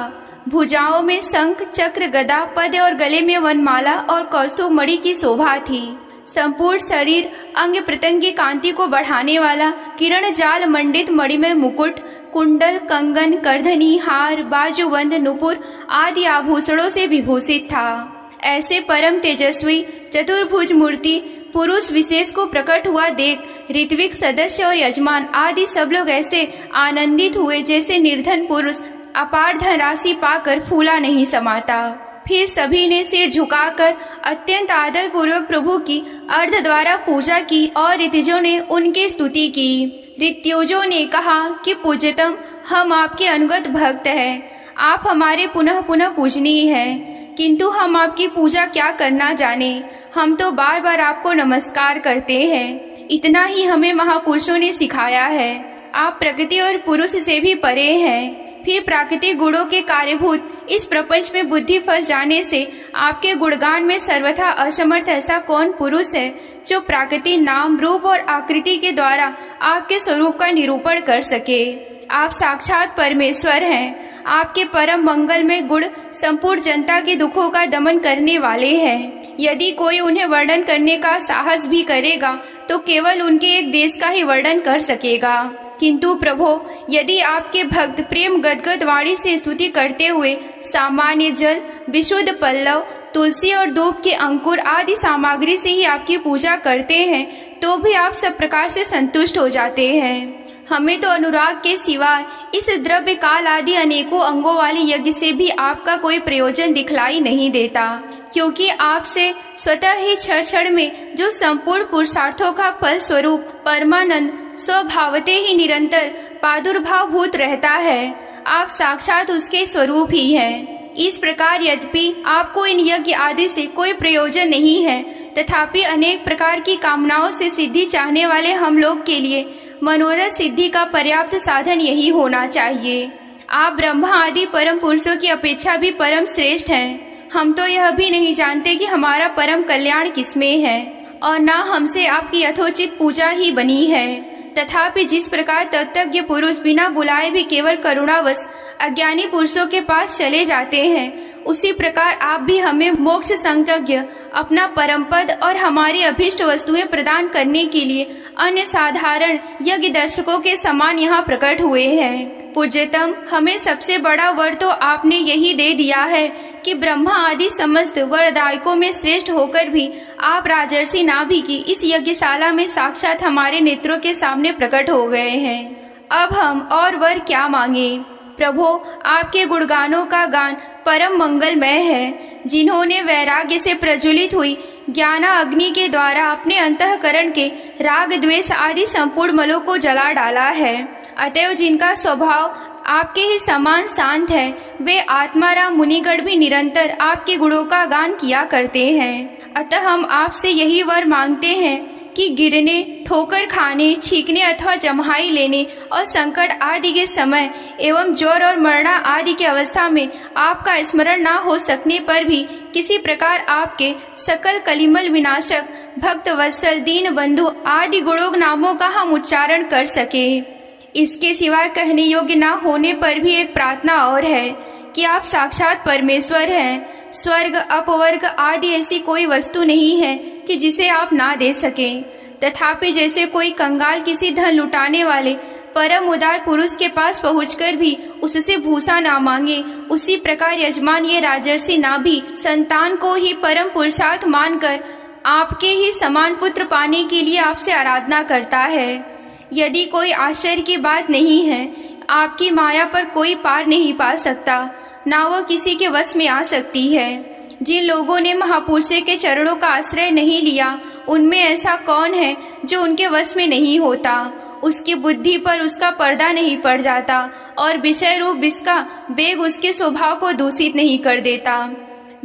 S1: भुजाओं में शंख, चक्र, गदा, पद और गले में वनमाला और कौस्तुभ मणि की शोभा थी। संपूर्ण शरीर अंग प्रत्यंग की कांति को बढ़ाने वाला किरण जाल मंडित मणिमय मुकुट, कुंडल, कंगन, करधनी, हार, बाजूबंद, नुपुर आदि आभूषणों से विभूषित था। ऐसे परम तेजस्वी चतुर्भुज मूर्ति पुरुष विशेष को प्रकट हुआ देख ऋत्विक सदस्य और यजमान आदि सब लोग ऐसे आनंदित हुए जैसे निर्धन पुरुष अपार धनराशि पाकर फूला नहीं समाता। फिर सभी ने सिर झुकाकर अत्यंत आदर पूर्वक प्रभु की अर्ध द्वारा पूजा की और ऋतजों ने उनकी स्तुति की। ऋत्योजों ने कहा कि पूज्यतम, हम आपके अनुगत भक्त हैं, आप हमारे पुनः पुनः पूजनीय हैं, किंतु हम आपकी पूजा क्या करना जाने, हम तो बार बार आपको नमस्कार करते हैं, इतना ही हमें महापुरुषों ने सिखाया है। आप प्रकृति और पुरुष से भी परे हैं। फिर प्राकृतिक गुणों के कार्यभूत इस प्रपंच में बुद्धि फंस जाने से आपके गुणगान में सर्वथा असमर्थ ऐसा कौन पुरुष है जो प्राकृतिक नाम, रूप और आकृति के द्वारा आपके स्वरूप का निरूपण कर सके। आप साक्षात परमेश्वर हैं। आपके परम मंगल में गुण संपूर्ण जनता के दुखों का दमन करने वाले हैं। यदि कोई उन्हें वर्णन करने का साहस भी करेगा तो केवल उनके एक देश का ही वर्णन कर सकेगा। किंतु प्रभो, यदि आपके भक्त प्रेम गदगद वाणी से स्तुति करते हुए सामान्य जल, विशुद्ध पल्लव, तुलसी और धूप के अंकुर आदि सामग्री से ही आपकी पूजा करते हैं, तो भी आप सब प्रकार से संतुष्ट हो जाते हैं। हमें तो अनुराग के सिवाय इस द्रव्य काल आदि अनेकों अंगों वाले यज्ञ से भी आपका कोई प्रयोजन दिखलाई नहीं देता, क्योंकि आपसे स्वतः ही क्षण क्षण में जो संपूर्ण पुरुषार्थों का फल स्वरूप परमानंद स्वभावते ही निरंतर प्रादुर्भाव भूत रहता है। आप साक्षात उसके स्वरूप ही हैं। इस प्रकार यद्यपि आपको इन यज्ञ आदि से कोई प्रयोजन नहीं है, तथापि अनेक प्रकार की कामनाओं से सिद्धि चाहने वाले हम लोग के लिए मनोरथ सिद्धि का पर्याप्त साधन यही होना चाहिए। आप ब्रह्मा आदि परम पुरुषों की अपेक्षा भी परम श्रेष्ठ हैं। हम तो यह भी नहीं जानते कि हमारा परम कल्याण किसमें है, और न हमसे आपकी यथोचित पूजा ही बनी है। तथापि जिस प्रकार तत्वज्ञ पुरुष बिना बुलाए भी केवल करुणावश अज्ञानी पुरुषों के पास चले जाते हैं, उसी प्रकार आप भी हमें मोक्ष संज्ञ अपना परम पद और हमारी अभीष्ट वस्तुएं प्रदान करने के लिए अन्य साधारण यज्ञ दर्शकों के समान यहाँ प्रकट हुए हैं। पूज्यतम, हमें सबसे बड़ा वर तो आपने यही दे दिया है कि ब्रह्मा आदि समस्त वरदायकों में श्रेष्ठ होकर भी आप राजर्षि नाभि की इस यज्ञशाला में साक्षात हमारे नेत्रों के सामने प्रकट हो गए हैं। अब हम और वर क्या मांगे। प्रभो, आपके गुणगानों का गान परम मंगलमय है। जिन्होंने वैराग्य से प्रज्वलित हुई ज्ञाना अग्नि के द्वारा अपने अंतःकरण के राग, द्वेष आदि संपूर्ण मलों को जला डाला है, अतएव जिनका स्वभाव आपके ही समान शांत है, वे आत्माराम मुनिगण भी निरंतर आपके गुणों का गान किया करते हैं। अतः हम आपसे यही वर मांगते हैं कि गिरने, ठोकर खाने, छींकने अथवा जम्हाई लेने और संकट आदि के समय एवं ज्वर और मरना आदि की अवस्था में आपका स्मरण न हो सकने पर भी किसी प्रकार आपके सकल कलिमल विनाशक भक्त वत्सल दीन बंधु आदि गुणों नामों का हम उच्चारण कर सके। इसके सिवाय कहने योग्य न होने पर भी एक प्रार्थना और है कि आप साक्षात परमेश्वर हैं। स्वर्ग, अपवर्ग आदि ऐसी कोई वस्तु नहीं है कि जिसे आप ना दे सकें। तथापि जैसे कोई कंगाल किसी धन लुटाने वाले परम उदार पुरुष के पास पहुंचकर भी उससे भूसा ना मांगे, उसी प्रकार यजमान ये राजर्षि ना भी संतान को ही परम पुरुषार्थ मानकर आपके ही समान पुत्र पाने के लिए आपसे आराधना करता है। यदि कोई आश्चर्य की बात नहीं है, आपकी माया पर कोई पार नहीं पा सकता, ना वो किसी के वश में आ सकती है। जिन लोगों ने महापुरुषों के चरणों का आश्रय नहीं लिया, उनमें ऐसा कौन है जो उनके वश में नहीं होता। उसकी बुद्धि पर उसका पर्दा नहीं पड़ जाता और विषय रूप इसका बेग उसके स्वभाव को दूषित नहीं कर देता।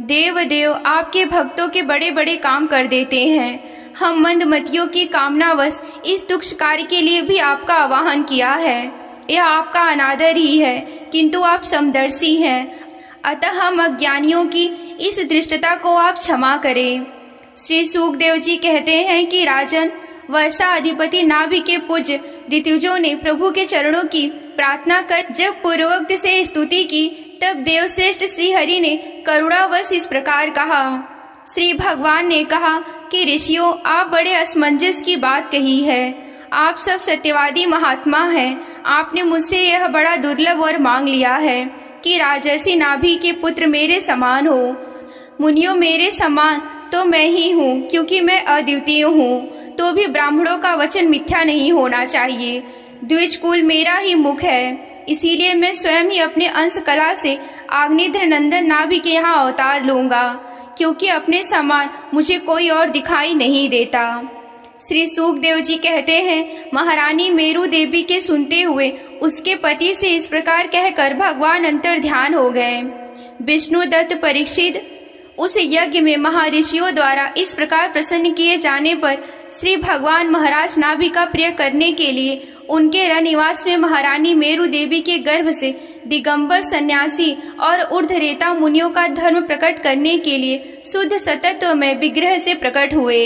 S1: देव आपके भक्तों के बड़े बड़े काम कर देते हैं। हम मंदमतियों की कामनावश इस दुष्ट कार्य के लिए भी आपका आवाहन किया है। यह आपका अनादर ही है, किंतु आप समदर्शी हैं, अतः हम अज्ञानियों की इस दृष्टता को आप क्षमा करें। श्री सुखदेव जी कहते हैं कि राजन, वर्षा अधिपति नाभि के पूज्य ऋतुजों ने प्रभु के चरणों की प्रार्थना कर जब पूर्वोक्त से स्तुति की, तब देवश्रेष्ठ श्री हरि ने करुणावश इस प्रकार कहा। श्री भगवान ने कहा कि ऋषियों, आप बड़े असमंजस की बात कही है। आप सब सत्यवादी महात्मा हैं। आपने मुझसे यह बड़ा दुर्लभ वर मांग लिया है कि राजर्षि नाभि के पुत्र मेरे समान हो। मुनियों, मेरे समान तो मैं ही हूँ, क्योंकि मैं अद्वितीय हूँ। तो भी ब्राह्मणों का वचन मिथ्या नहीं होना चाहिए। द्विज कुल मेरा ही मुख है, इसीलिए मैं स्वयं ही अपने अंश कला से आग्नेत्र नंदन नाभि के यहाँ अवतार लूंगा, क्योंकि अपने समान मुझे कोई और दिखाई नहीं देता। श्री सुखदेव जी कहते हैं, महारानी मेरु देवी के सुनते हुए उसके पति से इस प्रकार कहकर भगवान अंतर ध्यान हो गए। विष्णु दत्त परीक्षित उस यज्ञ में महर्षियों द्वारा इस प्रकार प्रसन्न किए जाने पर श्री भगवान महाराज नाभि का प्रिय करने के लिए उनके रनिवास में महारानी मेरु देवी के गर्भ से दिगंबर सन्यासी और ऊर्ध्वरेता मुनियों का धर्म प्रकट करने के लिए शुद्ध सतत्व में विग्रह से प्रकट हुए।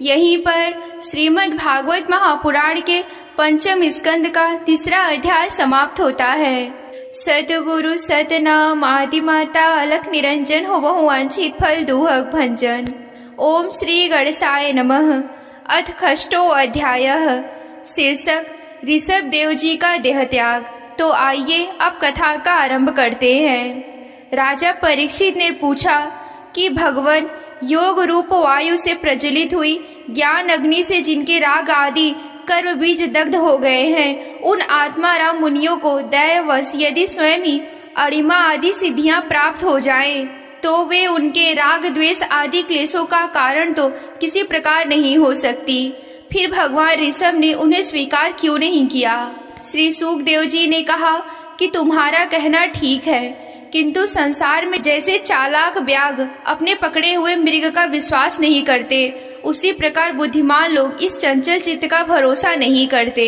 S1: यहीं पर श्रीमद् भागवत महापुराण के पंचम स्कंद का 3रा अध्याय समाप्त होता है। सतगुरु सतनाम आदि माता अलख निरंजन हो बहु वांछित फल दुहक भंजन। ओम श्री गणेशाय नमः। अथ षष्ठो अध्यायः। शीर्षक ऋषभ देव जी का देह त्याग। तो आइए अब कथा का आरंभ करते हैं। राजा परीक्षित ने पूछा कि भगवान, योग रूप वायु से प्रज्वलित हुई ज्ञान अग्नि से जिनके राग आदि कर्म बीज दग्ध हो गए हैं, उन आत्माराम मुनियों को दैववश यदि स्वयं ही अणिमा आदि सिद्धियां प्राप्त हो जाएं, तो वे उनके राग द्वेष आदि क्लेशों का कारण तो किसी प्रकार नहीं हो सकती। फिर भगवान ऋषभ ने उन्हें स्वीकार क्यों नहीं किया? श्री सुखदेव जी ने कहा कि तुम्हारा कहना ठीक है, किंतु संसार में जैसे चालाक व्याघ्र अपने पकड़े हुए मृग का विश्वास नहीं करते, उसी प्रकार बुद्धिमान लोग इस चंचल चित्त का भरोसा नहीं करते।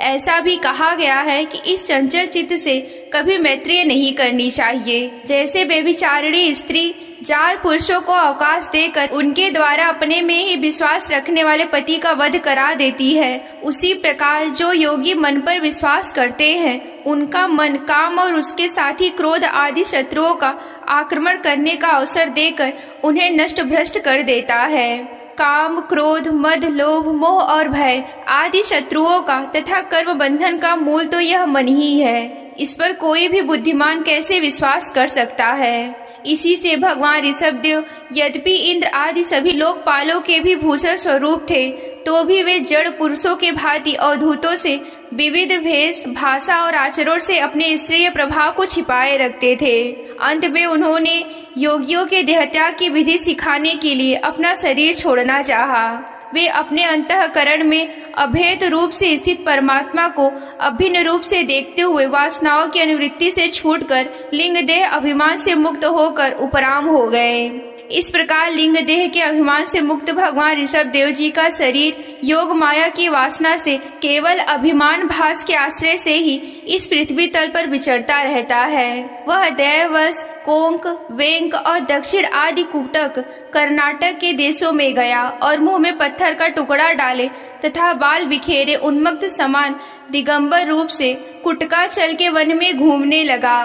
S1: ऐसा भी कहा गया है कि इस चंचल चित्त से कभी मैत्री नहीं करनी चाहिए। जैसे बेविचारिणी स्त्री चार पुरुषों को अवकाश देकर उनके द्वारा अपने में ही विश्वास रखने वाले पति का वध करा देती है, उसी प्रकार जो योगी मन पर विश्वास करते हैं, उनका मन काम और उसके साथ ही क्रोध आदि शत्रुओं का आक्रमण करने का अवसर देकर उन्हें नष्ट भ्रष्ट कर देता है। काम, क्रोध, मद, लोभ, मोह और भय आदि शत्रुओं का तथा कर्म बंधन का मूल तो यह मन ही है। इस पर कोई भी बुद्धिमान कैसे विश्वास कर सकता है? इसी से भगवान ऋषभदेव यद्यपि इंद्र आदि सभी लोकपालों के भी भूषण स्वरूप थे, तो भी वे जड़ पुरुषों के भांति अवधूतों से विविध भेष, भाषा और आचरण से अपने स्त्रीय प्रभाव को छिपाए रखते थे। अंत में उन्होंने योगियों के देहत्याग की विधि सिखाने के लिए अपना शरीर छोड़ना चाहा। वे अपने अंतःकरण में अभेद रूप से स्थित परमात्मा को अभिन्न रूप से देखते हुए वासनाओं की अनुवृत्ति से छूटकर लिंग देह अभिमान से मुक्त होकर उपराम हो गए। इस प्रकार लिंग देह के अभिमान से मुक्त भगवान ऋषभ देव जी का शरीर योग माया की वासना से केवल अभिमान भास के आश्रय से ही इस पृथ्वी तल पर विचरता रहता है। वह दैवश, कोंक, वेंक और दक्षिण आदि कुटक कर्नाटक के देशों में गया और मुंह में पत्थर का टुकड़ा डाले तथा बाल बिखेरे उन्मत्त समान दिगंबर रूप से कुटका चल के वन में घूमने लगा।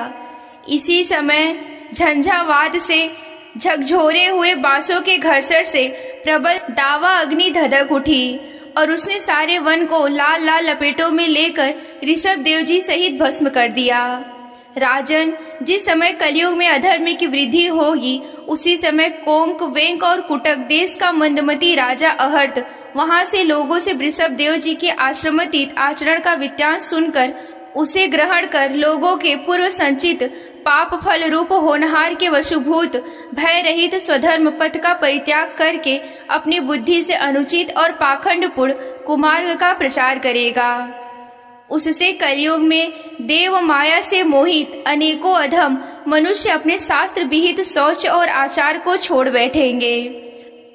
S1: इसी समय झंझावात से झकझोरे हुए बांसों के घर्षण से प्रबल दावा अग्नि धधक उठी और उसने सारे वन को लाल लाल लपेटों में लेकर ऋषभ देव जी सहित भस्म कर दिया। राजन, जिस समय कलयुग में अधर्म की वृद्धि होगी उसी समय कोंक, वेंक और कुटक देश का मंदमती राजा अहर्त वहां से लोगों से ऋषभ देव जी के आश्रमातीत आचरण का वृत्तांत सुनकर उसे ग्रहण कर लोगों के पूर्व संचित पाप फल रूप होनहार के वशुभूत भय रहित स्वधर्म पथ का परित्याग करके अपनी बुद्धि से अनुचित और पाखंडपूर्ण कुमार्ग का प्रचार करेगा। उससे कलयुग में देव माया से मोहित अनेकों अधम मनुष्य अपने शास्त्र विहित शौच और आचार को छोड़ बैठेंगे।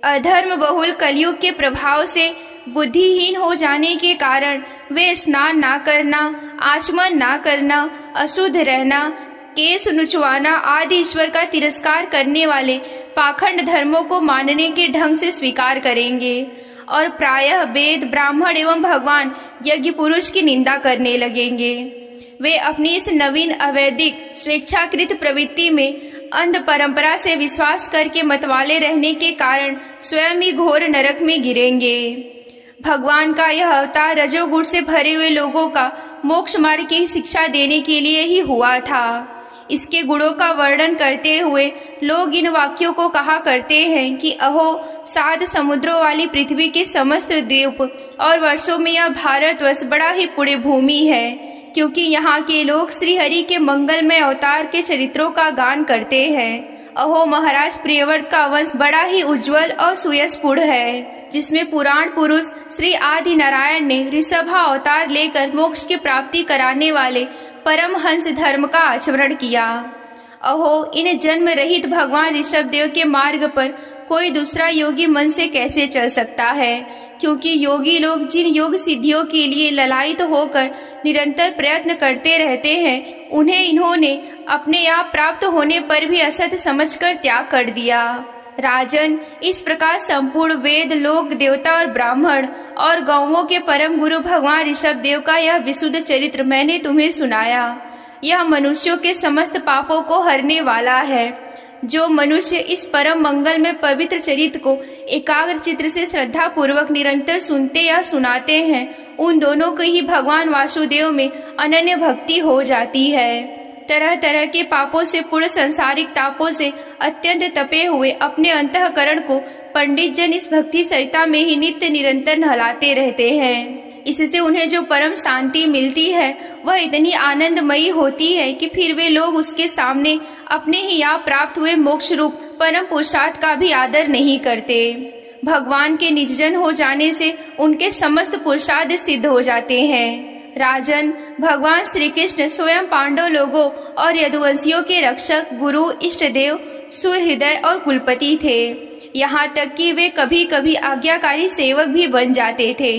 S1: अधर्म बहुल कलयुग के प्रभाव से बुद्धिहीन हो जाने के कारण वे स्नान ना करना, आचमन ना करना, अशुद्ध रहना, केस नुचवाना आदि ईश्वर का तिरस्कार करने वाले पाखंड धर्मों को मानने के ढंग से स्वीकार करेंगे और प्रायः वेद, ब्राह्मण एवं भगवान यज्ञ पुरुष की निंदा करने लगेंगे। वे अपनी इस नवीन अवैधिक स्वेच्छाकृत प्रवृत्ति में अंध परंपरा से विश्वास करके मतवाले रहने के कारण स्वयं ही घोर नरक में गिरेंगे। भगवान का यह अवतार रजोगुण से भरे हुए लोगों का मोक्ष मार्ग की शिक्षा देने के लिए ही हुआ था। इसके गुणों का वर्णन करते हुए लोग इन वाक्यों को कहा करते हैं कि अहो, 7 समुद्रों वाली पृथ्वी के समस्त द्वीप और वर्षों में यह भारतवर्ष बड़ा ही पुण्य भूमि है, क्योंकि यहाँ के लोग श्री हरि के मंगलमय अवतार के चरित्रों का गान करते हैं। अहो, महाराज प्रियव्रत का वंश बड़ा ही उज्जवल और सुयशपूर्ण है, जिसमें पुराण पुरुष श्री आदि नारायण ने ऋषभ अवतार लेकर मोक्ष की प्राप्ति कराने वाले परमहंस धर्म का आचरण किया। अहो, इन जन्म रहित भगवान ऋषभ देव के मार्ग पर कोई दूसरा योगी मन से कैसे चल सकता है, क्योंकि योगी लोग जिन योग सिद्धियों के लिए ललायित होकर निरंतर प्रयत्न करते रहते हैं, उन्हें इन्होंने अपने आप प्राप्त होने पर भी असत समझकर त्याग कर दिया। राजन, इस प्रकार संपूर्ण वेद, लोक, देवता और ब्राह्मण और गौवों के परम गुरु भगवान ऋषभ देव का यह विशुद्ध चरित्र मैंने तुम्हें सुनाया। यह मनुष्यों के समस्त पापों को हरने वाला है। जो मनुष्य इस परम मंगल में पवित्र चरित्र को एकाग्र चित्र से श्रद्धा पूर्वक निरंतर सुनते या सुनाते हैं, उन दोनों की ही भगवान वासुदेव में अनन्य भक्ति हो जाती है। तरह तरह के पापों से पूर्ण सांसारिक तापों से अत्यंत तपे हुए अपने अंतःकरण को पंडित जन इस भक्ति सरिता में ही नित्य निरंतर नहलाते रहते हैं। इससे उन्हें जो परम शांति मिलती है वह इतनी आनंदमयी होती है कि फिर वे लोग उसके सामने अपने ही यहाँ प्राप्त हुए मोक्ष रूप परम पुरुषार्थ का भी आदर नहीं करते। भगवान के निजजन हो जाने से उनके समस्त पुरुषार्थ सिद्ध हो जाते हैं। राजन, भगवान श्री कृष्ण स्वयं पांडव लोगों और यदुवंशियों के रक्षक, गुरु, इष्टदेव, सुहृदय और कुलपति थे। यहाँ तक कि वे कभी कभी आज्ञाकारी सेवक भी बन जाते थे।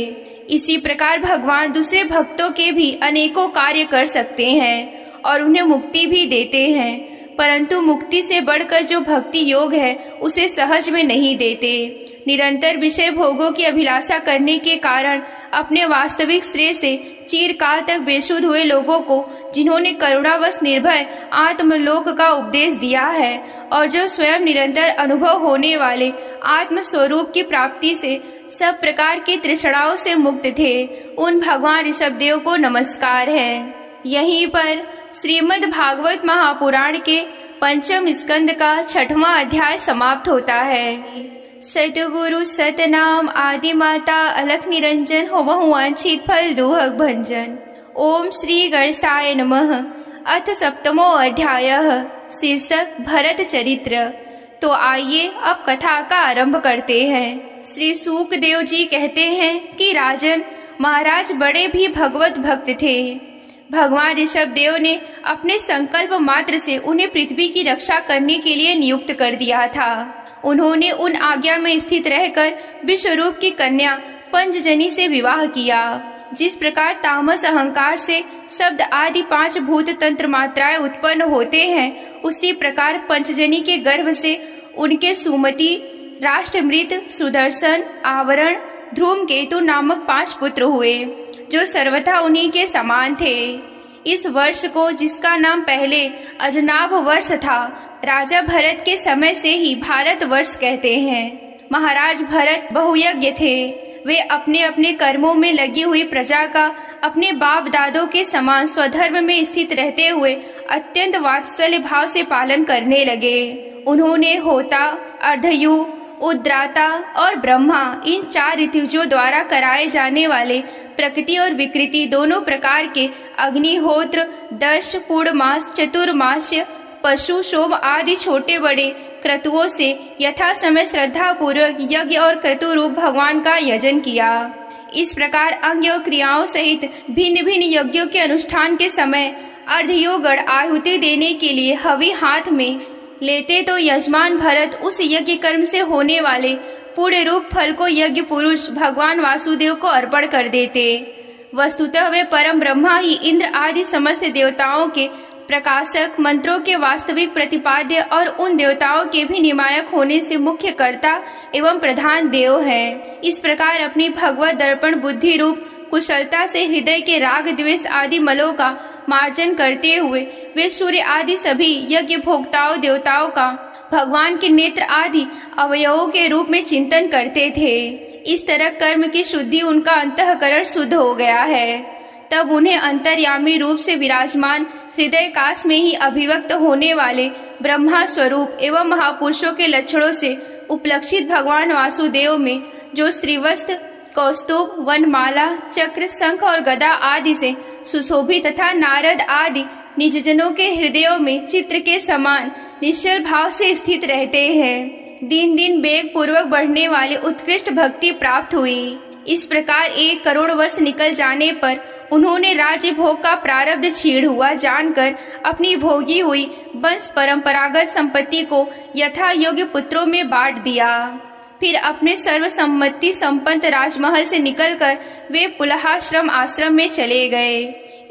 S1: इसी प्रकार भगवान दूसरे भक्तों के भी अनेकों कार्य कर सकते हैं और उन्हें मुक्ति भी देते हैं, परंतु मुक्ति से बढ़कर जो भक्ति योग है उसे सहज में नहीं देते। निरंतर विषय भोगों की अभिलाषा करने के कारण अपने वास्तविक श्रेय से चिरकाल तक बेसुध हुए लोगों को, जिन्होंने करुणावश निर्भय आत्मलोक का उपदेश दिया है और जो स्वयं निरंतर अनुभव होने वाले आत्म स्वरूप की प्राप्ति से सब प्रकार की तृष्णाओं से मुक्त थे, उन भगवान ऋषभ देव को नमस्कार है। यहीं पर श्रीमद् भागवत महापुराण के 5वें स्कंद का 6वां अध्याय समाप्त होता है। सतगुरु सतनाम आदि माता अलख निरंजन हो बहु वांछित फल दुहक भंजन। ओम श्री गणेशाय नमः। अथ 7मो अध्यायः। शीर्षक भरत चरित्र। तो आइए अब कथा का आरंभ करते हैं। श्री सूकदेव जी कहते हैं कि राजन, महाराज बड़े भी भगवत भक्त थे। भगवान ऋषभ देव ने अपने संकल्प मात्र से उन्हें पृथ्वी की रक्षा करने के लिए नियुक्त कर दिया था। उन्होंने उन आज्ञा में स्थित रहकर विश्वरूप की कन्या पंचजनी से विवाह किया। जिस प्रकार तामस अहंकार से शब्द आदि 5 भूत तंत्र मात्राएं उत्पन्न होते हैं, उसी प्रकार पंचजनी के गर्भ से उनके सुमति, राष्ट्रमृत, सुदर्शन, आवरण, धूमकेतु नामक 5 पुत्र हुए, जो सर्वथा उन्हीं के समान थे। इस वर्ष को, जिसका नाम पहले अजनाभ वर्ष था, राजा भरत के समय से ही भारत वर्ष कहते हैं। महाराज भरत बहुयज्ञ थे। वे अपने अपने कर्मों में लगी हुई प्रजा का अपने बाप दादों के समान स्वधर्म में स्थित रहते हुए अत्यंत वात्सल्य भाव से पालन करने लगे। उन्होंने होता, अर्धयु, उद्राता और ब्रह्मा, इन 4 ऋतुजों द्वारा कराए जाने वाले प्रकृति और विकृति दोनों प्रकार के अग्निहोत्र, दश, पूर्णमास, चतुर्मास्य, पशु, शोभ आदि छोटे बड़े क्रतुओं से यथा समय श्रद्धा पूर्वक यज्ञ और क्रतु रूप भगवान का यजन किया। इस प्रकार अंग और क्रियाओं सहित भिन्न भिन्न यज्ञों के अनुष्ठान के समय अर्धयोगण आहुति देने के लिए हवि हाथ में लेते तो यजमान भरत उस यज्ञ कर्म से होने वाले पूर्ण रूप फल को यज्ञ पुरुष भगवान वासुदेव को अर्पण कर देते। वस्तुतः वे परम ब्रह्मा ही इंद्र आदि समस्त देवताओं के प्रकाशक, मंत्रों के वास्तविक प्रतिपाद्य और उन देवताओं के भी निमायक होने से मुख्य कर्ता एवं प्रधान देव हैं। इस प्रकार अपनी भगवत दर्पण बुद्धि रूप कुशलता से हृदय के राग द्वेष आदि मलों का मार्जन करते हुए वे सूर्य आदि सभी यज्ञ भोक्ताओं देवताओं का भगवान के नेत्र आदि अवयवों के रूप में चिंतन करते थे। इस तरह कर्म की शुद्धि उनका अंतःकरण शुद्ध हो गया है। तब उन्हें अंतर्यामी रूप से विराजमान हृदय काश में ही अभिव्यक्त होने वाले ब्रह्मा स्वरूप एवं महापुरुषों के लक्षणों से उपलक्षित भगवान वासुदेव में, जो श्रीवस्त्र, कौस्तुभ, वनमाला, चक्र, शंख और गदा आदि से सुशोभित तथा नारद आदि निजजनों के हृदयों में चित्र के समान निश्चल भाव से स्थित रहते हैं, दिन दिन वेग पूर्वक बढ़ने वाले उत्कृष्ट भक्ति प्राप्त हुई। इस प्रकार 1 करोड़ वर्ष निकल जाने पर उन्होंने राज्य भोग का प्रारब्ध क्षीण हुआ जानकर अपनी भोगी हुई वंश परंपरागत संपत्ति को यथा योग्य पुत्रों में बांट दिया। फिर अपने सर्वसम्मति संपन्न राजमहल से निकलकर वे पुलहाश्रम आश्रम में चले गए।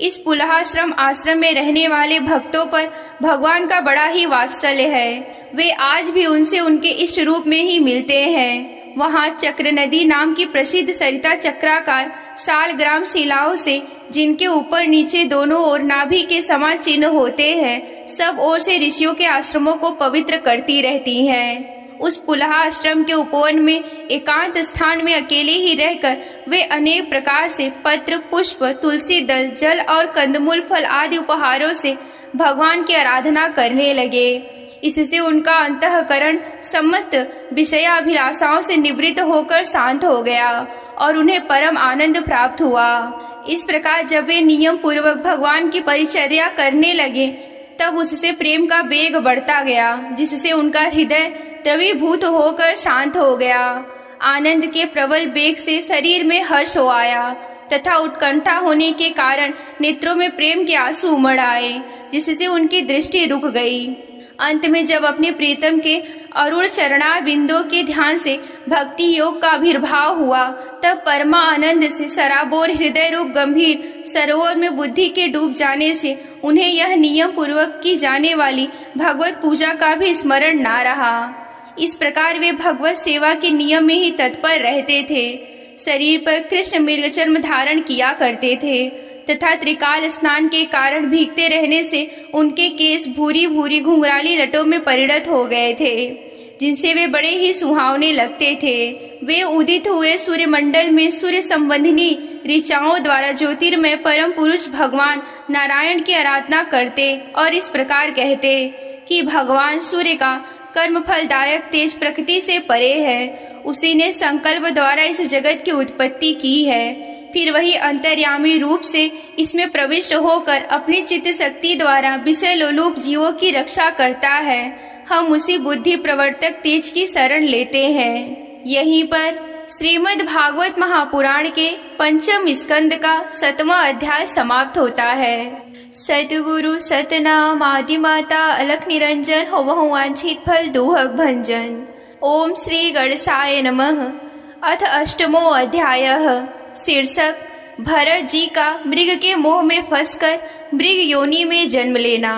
S1: इस पुलहाश्रम आश्रम में रहने वाले भक्तों पर भगवान का बड़ा ही वात्सल्य है। वे आज भी उनसे उनके इष्ट रूप में ही मिलते हैं। वहाँ चक्र नदी नाम की प्रसिद्ध सरिता चक्राकार शालग्राम शिलाओं से, जिनके ऊपर नीचे दोनों ओर नाभि के समान चिन्ह होते हैं, सब ओर से ऋषियों के आश्रमों को पवित्र करती रहती हैं। उस पुलहा आश्रम के उपवन में एकांत स्थान में अकेले ही रहकर वे अनेक प्रकार से पत्र, पुष्प, तुलसी दल, जल और कंदमूल फल आदि उपहारों से भगवान की आराधना करने लगे। इससे उनका अंतःकरण समस्त विषयाभिलाषाओं से निवृत्त होकर शांत हो गया और उन्हें परम आनंद प्राप्त हुआ। इस प्रकार जब वे नियम पूर्वक भगवान की परिचर्या करने लगे, तब उससे प्रेम का वेग बढ़ता गया, जिससे उनका हृदय द्रवीभूत होकर शांत हो गया। आनंद के प्रबल वेग से शरीर में हर्ष हो आया तथा उत्कंठा होने के कारण नेत्रों में प्रेम के आंसू उमड़ आए, जिससे उनकी दृष्टि रुक गई। अंत में जब अपने प्रीतम के अरुण चरणार बिंदों के ध्यान से भक्ति योग का आविर्भाव हुआ, तब परमा आनंद से सराबोर हृदय रूप गंभीर सरोवर में बुद्धि के डूब जाने से उन्हें यह नियम पूर्वक की जाने वाली भगवत पूजा का भी स्मरण ना रहा। इस प्रकार वे भगवत सेवा के नियम में ही तत्पर रहते थे। शरीर पर कृष्ण मृगचर्म धारण किया करते थे तथा त्रिकाल स्नान के कारण भीगते रहने से उनके केस भूरी भूरी घुंघराली लटों में परिणत हो गए थे, जिनसे वे बड़े ही सुहावने लगते थे। वे उदित हुए सूर्यमंडल में सूर्य संबंधिनी ऋचाओं द्वारा ज्योतिर्मय परम पुरुष भगवान नारायण की आराधना करते और इस प्रकार कहते कि भगवान सूर्य का कर्म फलदायक तेज प्रकृति से परे है। उसी ने संकल्प द्वारा इस जगत की उत्पत्ति की है। फिर वही अंतर्यामी रूप से इसमें प्रविष्ट होकर अपनी चित्त शक्ति द्वारा विषय लोलुप जीवों की रक्षा करता है। हम उसी बुद्धि प्रवर्तक तेज की शरण लेते हैं। यहीं पर श्रीमद् भागवत महापुराण के पंचम स्कंद का 7वां अध्याय समाप्त होता है। सतगुरु सतनाम आदि माता अलख निरंजन होवहु वांछित फल दुहक भंजन। ओम श्री गणेशाय नमः। अथ अष्टमो अध्यायः। शीर्षक भरत जी का मृग के मोह में फंसकर मृग योनि में जन्म लेना।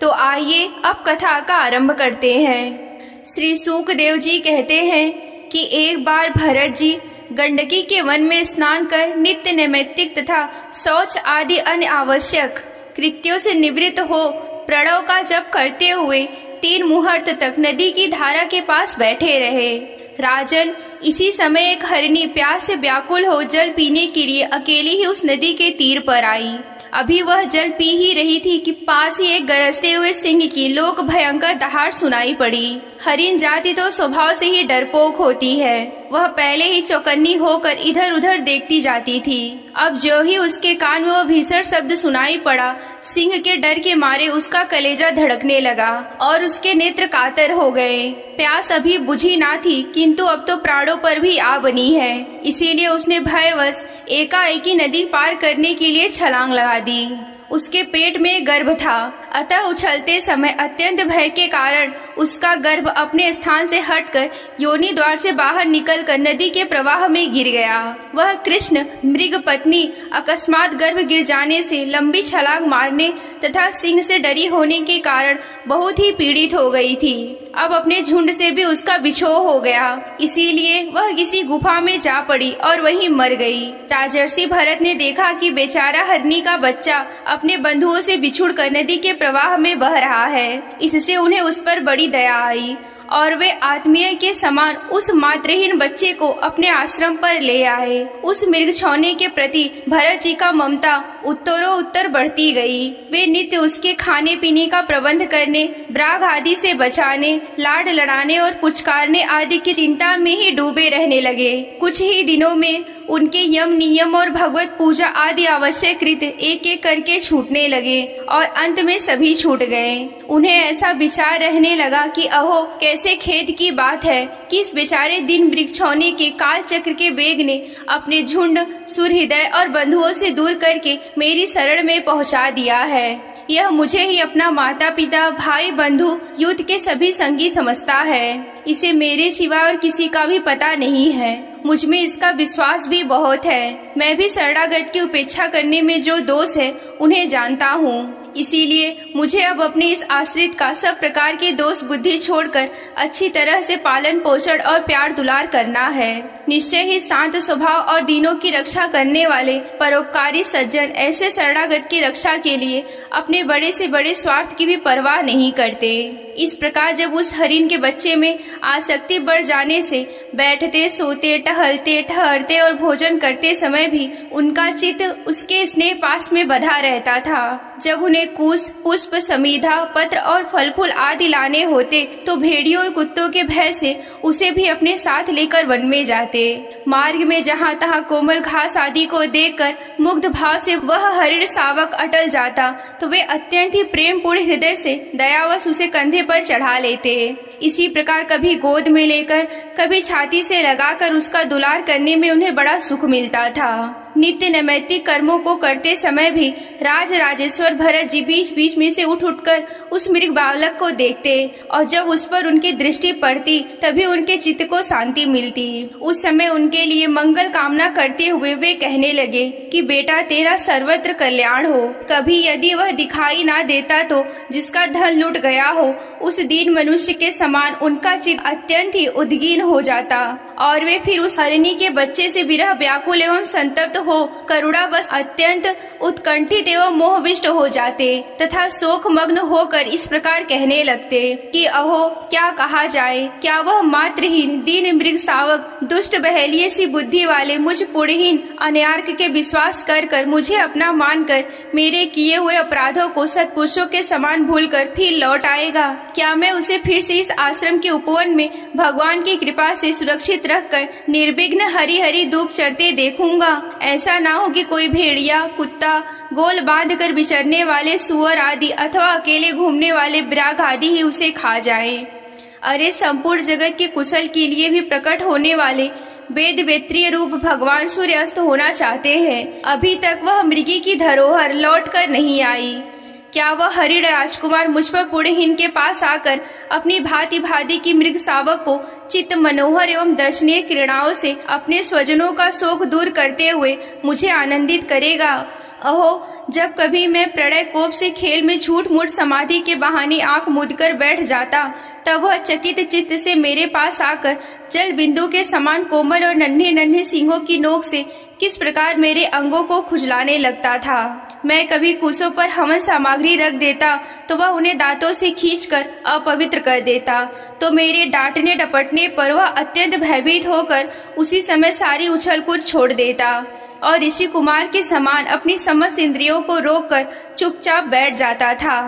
S1: तो आइए अब कथा का आरंभ करते हैं। श्री सूकदेव जी कहते हैं कि एक बार भरत जी गंडकी के वन में स्नान कर नित्य नैमित्तिक तथा शौच आदि अन्य आवश्यक कृत्यों से निवृत्त हो प्रणव का जप करते हुए 3 मुहूर्त तक नदी की धारा के पास बैठे रहे। राजन, इसी समय एक हरिणी प्यास से व्याकुल हो जल पीने के लिए अकेली ही उस नदी के तीर पर आई। अभी वह जल पी ही रही थी कि पास ही एक गरजते हुए सिंह की लोक भयंकर दहाड़ सुनाई पड़ी। हरिण जाति तो स्वभाव से ही डरपोक होती है। वह पहले ही चौकन्नी होकर इधर उधर देखती जाती थी। अब जो ही उसके कान में वह भीषण शब्द सुनाई पड़ा, सिंह के डर के मारे उसका कलेजा धड़कने लगा और उसके नेत्र कातर हो गए। प्यास अभी बुझी ना थी, किंतु अब तो प्राणों पर भी आ बनी है। इसीलिए उसने भयवश एकाएकी नदी पार करने के लिए छलांग लगा दी। उसके पेट में गर्भ था, अतः उछलते समय अत्यंत भय के कारण उसका गर्भ अपने स्थान से हटकर योनि द्वार से बाहर निकलकर नदी के प्रवाह में गिर गया। वह कृष्ण मृग पत्नी अकस्मात गर्भ गिर जाने से लंबी छलांग मारने तथा सिंह से डरी होने के कारण बहुत ही पीड़ित हो गई थी। अब अपने झुंड से भी उसका बिछोह हो गया, इसीलिए वह किसी गुफा में जा पड़ी और वहीं मर गई। राजर्षि भरत ने देखा कि बेचारा हरनी का बच्चा अपने बंधुओं से बिछुड़कर नदी के प्रवाह में बह रहा है। इससे उन्हें उस पर बड़ी दया आई और वे आत्मीय के समान उस मातृहीन बच्चे को अपने आश्रम पर ले आए। उस मृगछौने के प्रति भरत जी का ममता उत्तरोत्तर बढ़ती गई। वे नित्य उसके खाने पीने का प्रबंध करने, ब्राग आदि से बचाने, लाड लड़ाने और पुचकारने आदि की चिंता में ही डूबे रहने लगे। कुछ ही दिनों में उनके यम नियम और भगवत पूजा आदि आवश्यक कृत्य एक एक करके छूटने लगे और अंत में सभी छूट गए। उन्हें ऐसा विचार रहने लगा कि अहो, कैसे खेद की बात है कि इस बेचारे दिन वृक्षौनी के काल चक्र के वेग ने अपने झुंड, सुहृदय और बंधुओं से दूर करके मेरी शरण में पहुंचा दिया है। यह मुझे ही अपना माता पिता, भाई, बंधु, युद्ध के सभी संगी समझता है। इसे मेरे सिवा और किसी का भी पता नहीं है। मुझ में इसका विश्वास भी बहुत है। मैं भी शरणागत की उपेक्षा करने में जो दोष है उन्हें जानता हूँ। इसीलिए मुझे अब अपने इस आश्रित का सब प्रकार के दोष बुद्धि छोड़कर अच्छी तरह से पालन पोषण और प्यार दुलार करना है। निश्चय ही शांत स्वभाव और दीनों की रक्षा करने वाले परोपकारी सज्जन ऐसे शरणागत की रक्षा के लिए अपने बड़े से बड़े स्वार्थ की भी परवाह नहीं करते। इस प्रकार जब उस हरिण के बच्चे में आसक्ति बढ़ जाने से बैठते, सोते, टहलते, ठहरते और भोजन करते समय भी उनका चित्त उसके स्नेह पास में बधा रहता था। जब उन्हें कुश, पुष्प, समीधा, पत्र और फल फूल आदि लाने होते तो भेड़ियों और कुत्तों के भय से उसे भी अपने साथ लेकर वन में जाते। मार्ग में जहाँ तहाँ कोमल घास आदि को देखकर मुग्ध भाव से वह हरिण शावक अटल जाता तो वे अत्यंत ही प्रेम पूर्ण हृदय से दयावश उसे कंधे पर चढ़ा लेते। इसी प्रकार कभी गोद में लेकर, कभी छाती से लगाकर उसका दुलार करने में उन्हें बड़ा सुख मिलता था। नित्य नैमित्तिक कर्मों को करते समय भी राज राजेश्वर भरत जी बीच बीच में से उठकर उस मृग बालक को देखते और जब उस पर उनकी दृष्टि पड़ती तभी उनके चित्त को शांति मिलती। उस समय उनके लिए मंगल कामना करते हुए वे कहने लगे कि बेटा, तेरा सर्वत्र कल्याण हो। कभी यदि वह दिखाई ना देता तो जिसका धन लुट गया हो उस दीन मनुष्य के समान उनका चित्त अत्यंत ही उद्गीन हो जाता और वे फिर उस हरिणी के बच्चे से विरह व्याकुल एवं संतप्त हो करुणावश अत्यंत उत्कंठित एवं मोहविष्ट हो जाते तथा शोक मग्न होकर इस प्रकार कहने लगते कि अहो, क्या कहा जाए। क्या वह मातृहीन दीन मृग शावक दुष्ट बहेलिये सी बुद्धि वाले मुझ पुण्यहीन अनार्क के विश्वास कर मुझे अपना मानकर मेरे किए हुए अपराधों को सत्पुरुषों के समान भूलकर फिर लौट आएगा। क्या मैं उसे फिर से इस आश्रम के उपवन में भगवान की कृपा से सुरक्षित रखकर निर्विघ्न हरी हरी धूप चढ़ते देखूंगा? ऐसा ना हो कि कोई भेड़िया, कुत्ता, गोल बांध कर विचरने वाले सुअर आदि अथवा अकेले घूमने वाले ब्राग आदि ही उसे खा जाए। अरे संपूर्ण जगत के कुशल के लिए भी प्रकट होने वाले वेद वेत्रीय रूप भगवान सूर्य अस्त होना चाहते हैं। अभी तक वह मृगी की धरोहर लौट कर नहीं आई। क्या वह हरिण राजकुमार मुझ पर पुण्यहीन के पास आकर अपनी भांति भांति की मृग शावक को चित्त मनोहर एवं दर्शनीय क्रीड़ाओं से अपने स्वजनों का शोक दूर करते हुए मुझे आनंदित करेगा? अहो, जब कभी मैं प्रणय कोप से खेल में झूठ मूठ समाधि के बहाने आंख मूंदकर बैठ जाता, तब वह चकित चित्त से मेरे पास आकर जल बिंदु के समान कोमल और नन्हे नन्हे सींगों की नोक से किस प्रकार मेरे अंगों को खुजलाने लगता था। मैं कभी कुशों पर हवन सामग्री रख देता तो वह उन्हें दांतों से खींचकर अपवित्र कर देता, तो मेरे डांटने डपटने पर वह अत्यंत भयभीत होकर उसी समय सारी उछल कूद छोड़ देता और ऋषि कुमार के समान अपनी समस्त इंद्रियों को रोककर चुपचाप बैठ जाता था।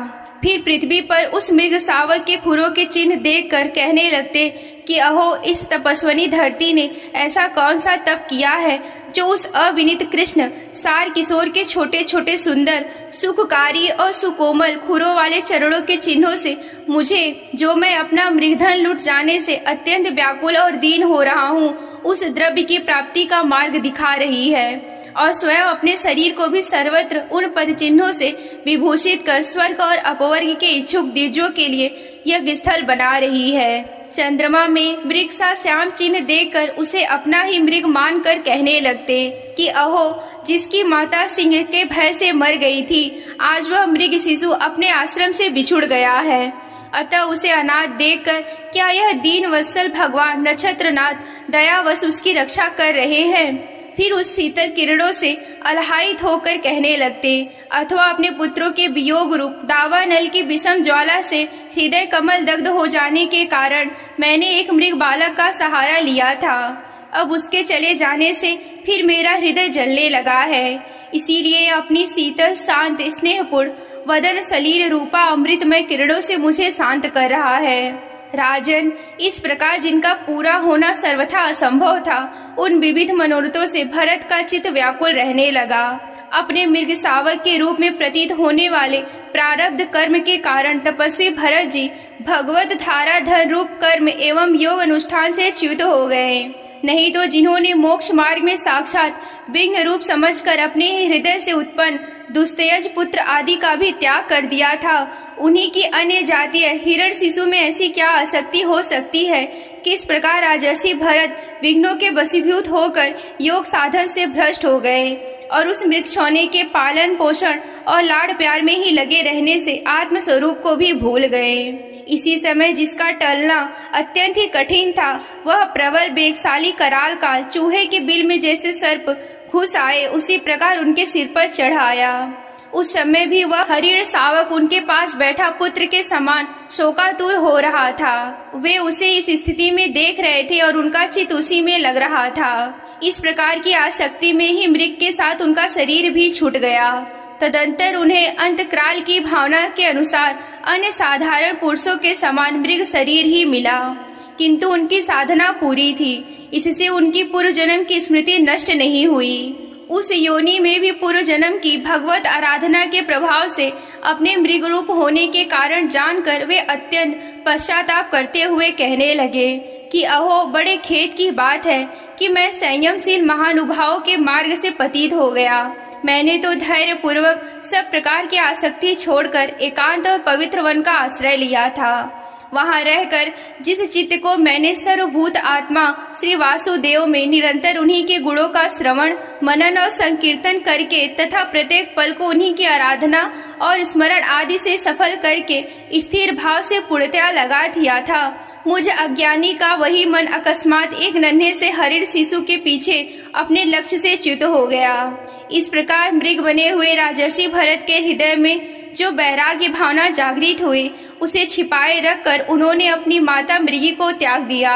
S1: फिर पृथ्वी पर उस मृग शावक के खुरों के चिन्ह देखकर कहने लगते कि अहो, इस तपस्वनी धरती ने ऐसा कौन सा तप किया है जो उस अविनीत कृष्ण सार किशोर के छोटे छोटे सुंदर सुखकारी और सुकोमल खुरों वाले चरणों के चिन्हों से मुझे, जो मैं अपना मृगधन लुट जाने से अत्यंत व्याकुल और दीन हो रहा हूँ, उस द्रव्य की प्राप्ति का मार्ग दिखा रही है और स्वयं अपने शरीर को भी सर्वत्र उन पद चिन्हों से विभूषित कर स्वर्ग और अपवर्ग के इच्छुक द्विजों के लिए यज्ञ स्थल बना रही है। चंद्रमा में मृग सा श्याम चिन्ह देखकर उसे अपना ही मृग मानकर कहने लगते कि अहो, जिसकी माता सिंह के भय से मर गई थी, आज वह मृग शिशु अपने आश्रम से बिछुड़ गया है। अतः उसे अनाथ देखकर क्या यह दीन वत्सल भगवान नक्षत्रनाथ दयावश उसकी रक्षा कर रहे हैं? फिर उस शीतल किरणों से अलहायित होकर कहने लगते अथवा अपने पुत्रों के वियोग रूप दावानल की विषम ज्वाला से हृदय कमल दग्ध हो जाने के कारण मैंने एक मृग बालक का सहारा लिया था। अब उसके चले जाने से फिर मेरा हृदय जलने लगा है। इसीलिए अपनी शीतल शांत स्नेहपूर्ण वदन सलील रूपा अमृतमय किरणों से मुझे शांत कर रहा है। राजन, इस प्रकार जिनका पूरा होना सर्वथा असंभव था, उन विविध मनोरथों से भरत का चित्त व्याकुल रहने लगा। अपने मृग शावक के रूप में प्रतीत होने वाले प्रारब्ध कर्म के कारण तपस्वी भरत जी भगवत धारा धन रूप कर्म एवं योग अनुष्ठान से च्युत हो गए। नहीं तो जिन्होंने मोक्ष मार्ग में साक्षात विघ्न रूप समझकर अपने ही हृदय से उत्पन्न दुस्तेज पुत्र आदि का भी त्याग कर दिया था, उन्हीं की अन्य जातीय हिरण शिशु में ऐसी क्या आसक्ति हो सकती है कि इस प्रकार राजर्षि भरत विघ्नों के वशीभूत होकर योग साधन से भ्रष्ट हो गए और उस मृक्षौने के पालन पोषण और लाड़ प्यार में ही लगे रहने से आत्म स्वरूप को भी भूल गए। इसी समय जिसका टलना अत्यंत ही कठिन था, वह प्रबल बेगशाली कराल काल चूहे के बिल में जैसे सर्प घुस आए, उसी प्रकार उनके सिर पर चढ़ाया। उस समय भी वह हरिण शावक उनके पास बैठा पुत्र के समान शोकातुर हो रहा था। वे उसे इस स्थिति में देख रहे थे और उनका चित्त उसी में लग रहा था। इस प्रकार की आसक्ति में ही मृग के साथ उनका शरीर भी छूट गया। तदंतर उन्हें अंतकाल की भावना के अनुसार अन्य साधारण पुरुषों के समान मृग शरीर ही मिला, किंतु उनकी साधना पूरी थी, इससे उनकी पूर्व जन्म की स्मृति नष्ट नहीं हुई। उस योनि में भी पूर्व जन्म की भगवत आराधना के प्रभाव से अपने मृग रूप होने के कारण जानकर वे अत्यंत पश्चाताप करते हुए कहने लगे कि अहो, बड़े खेद की बात है कि मैं संयमशील महानुभाव के मार्ग से पतित हो गया। मैंने तो धैर्य पूर्वक सब प्रकार की आसक्ति छोड़कर एकांत और पवित्र वन का आश्रय लिया था। वहां रहकर जिस चित्त को मैंने सर्वभूत आत्मा श्री वासुदेव में निरंतर उन्हीं के गुणों का श्रवण मनन और संकीर्तन करके तथा प्रत्येक पल को उन्हीं की आराधना और स्मरण आदि से सफल करके स्थिर भाव से पूर्णतया लगा दिया था, मुझ अज्ञानी का वही मन अकस्मात एक नन्हे से हरिण शिशु के पीछे अपने लक्ष्य से च्युत हो गया। इस प्रकार मृग बने हुए राजर्षि भरत के हृदय में जो वैराग्य भावना जागृत हुई, उसे छिपाए रखकर उन्होंने अपनी माता मृगी को त्याग दिया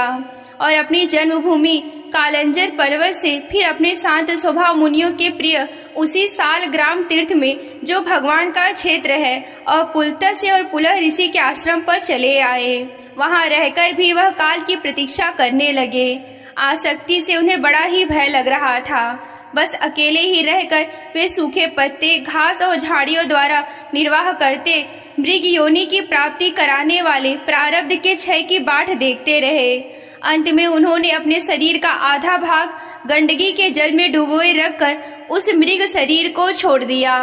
S1: और अपनी जन्मभूमि कालंजर पर्वत से फिर अपने शांत स्वभाव मुनियों के प्रिय उसी साल ग्राम तीर्थ में जो भगवान का क्षेत्र है और पुलत्स्य और पुलह ऋषि के आश्रम पर चले आए। वहां रहकर भी वह काल की प्रतीक्षा करने लगे। आसक्ति से उन्हें बड़ा ही भय लग रहा था। बस अकेले ही रहकर वे सूखे पत्ते, घास और झाड़ियों द्वारा निर्वाह करते मृग योनि की प्राप्ति कराने वाले प्रारब्ध के क्षय की बाट देखते रहे। अंत में उन्होंने अपने शरीर का आधा भाग गंडकी के जल में डुबोए रखकर उस मृग शरीर को छोड़ दिया।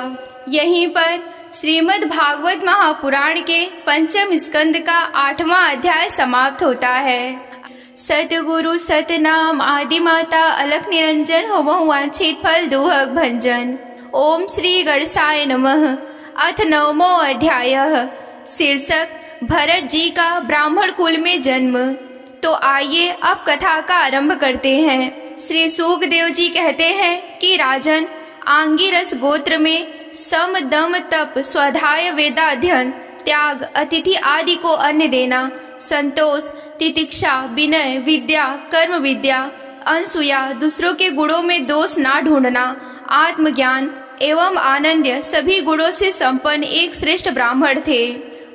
S1: यहीं पर श्रीमद् भागवत महापुराण के पंचम स्कंद का 8वां अध्याय समाप्त होता है। सतगुरु सतनाम आदि माता अलख निरंजन होमो वांछित फल दुहक भंजन। ओम श्री गणेशाय नमः। अथ 9वां अध्याय। शीर्षक भरत जी का ब्राह्मण कुल में जन्म। तो आइए अब कथा का आरंभ करते हैं। श्री सूखदेव जी कहते हैं कि राजन, आंगिरस गोत्र में सम दम तप स्वाध्याय वेदाध्ययन त्याग अतिथि आदि को अन्न देना, संतोष तितिक्षा विनय विद्या कर्म विद्या अनसूया दूसरों के गुणों में दोष ना ढूंढना, आत्मज्ञान एवं आनंद सभी गुणों से संपन्न एक श्रेष्ठ ब्राह्मण थे।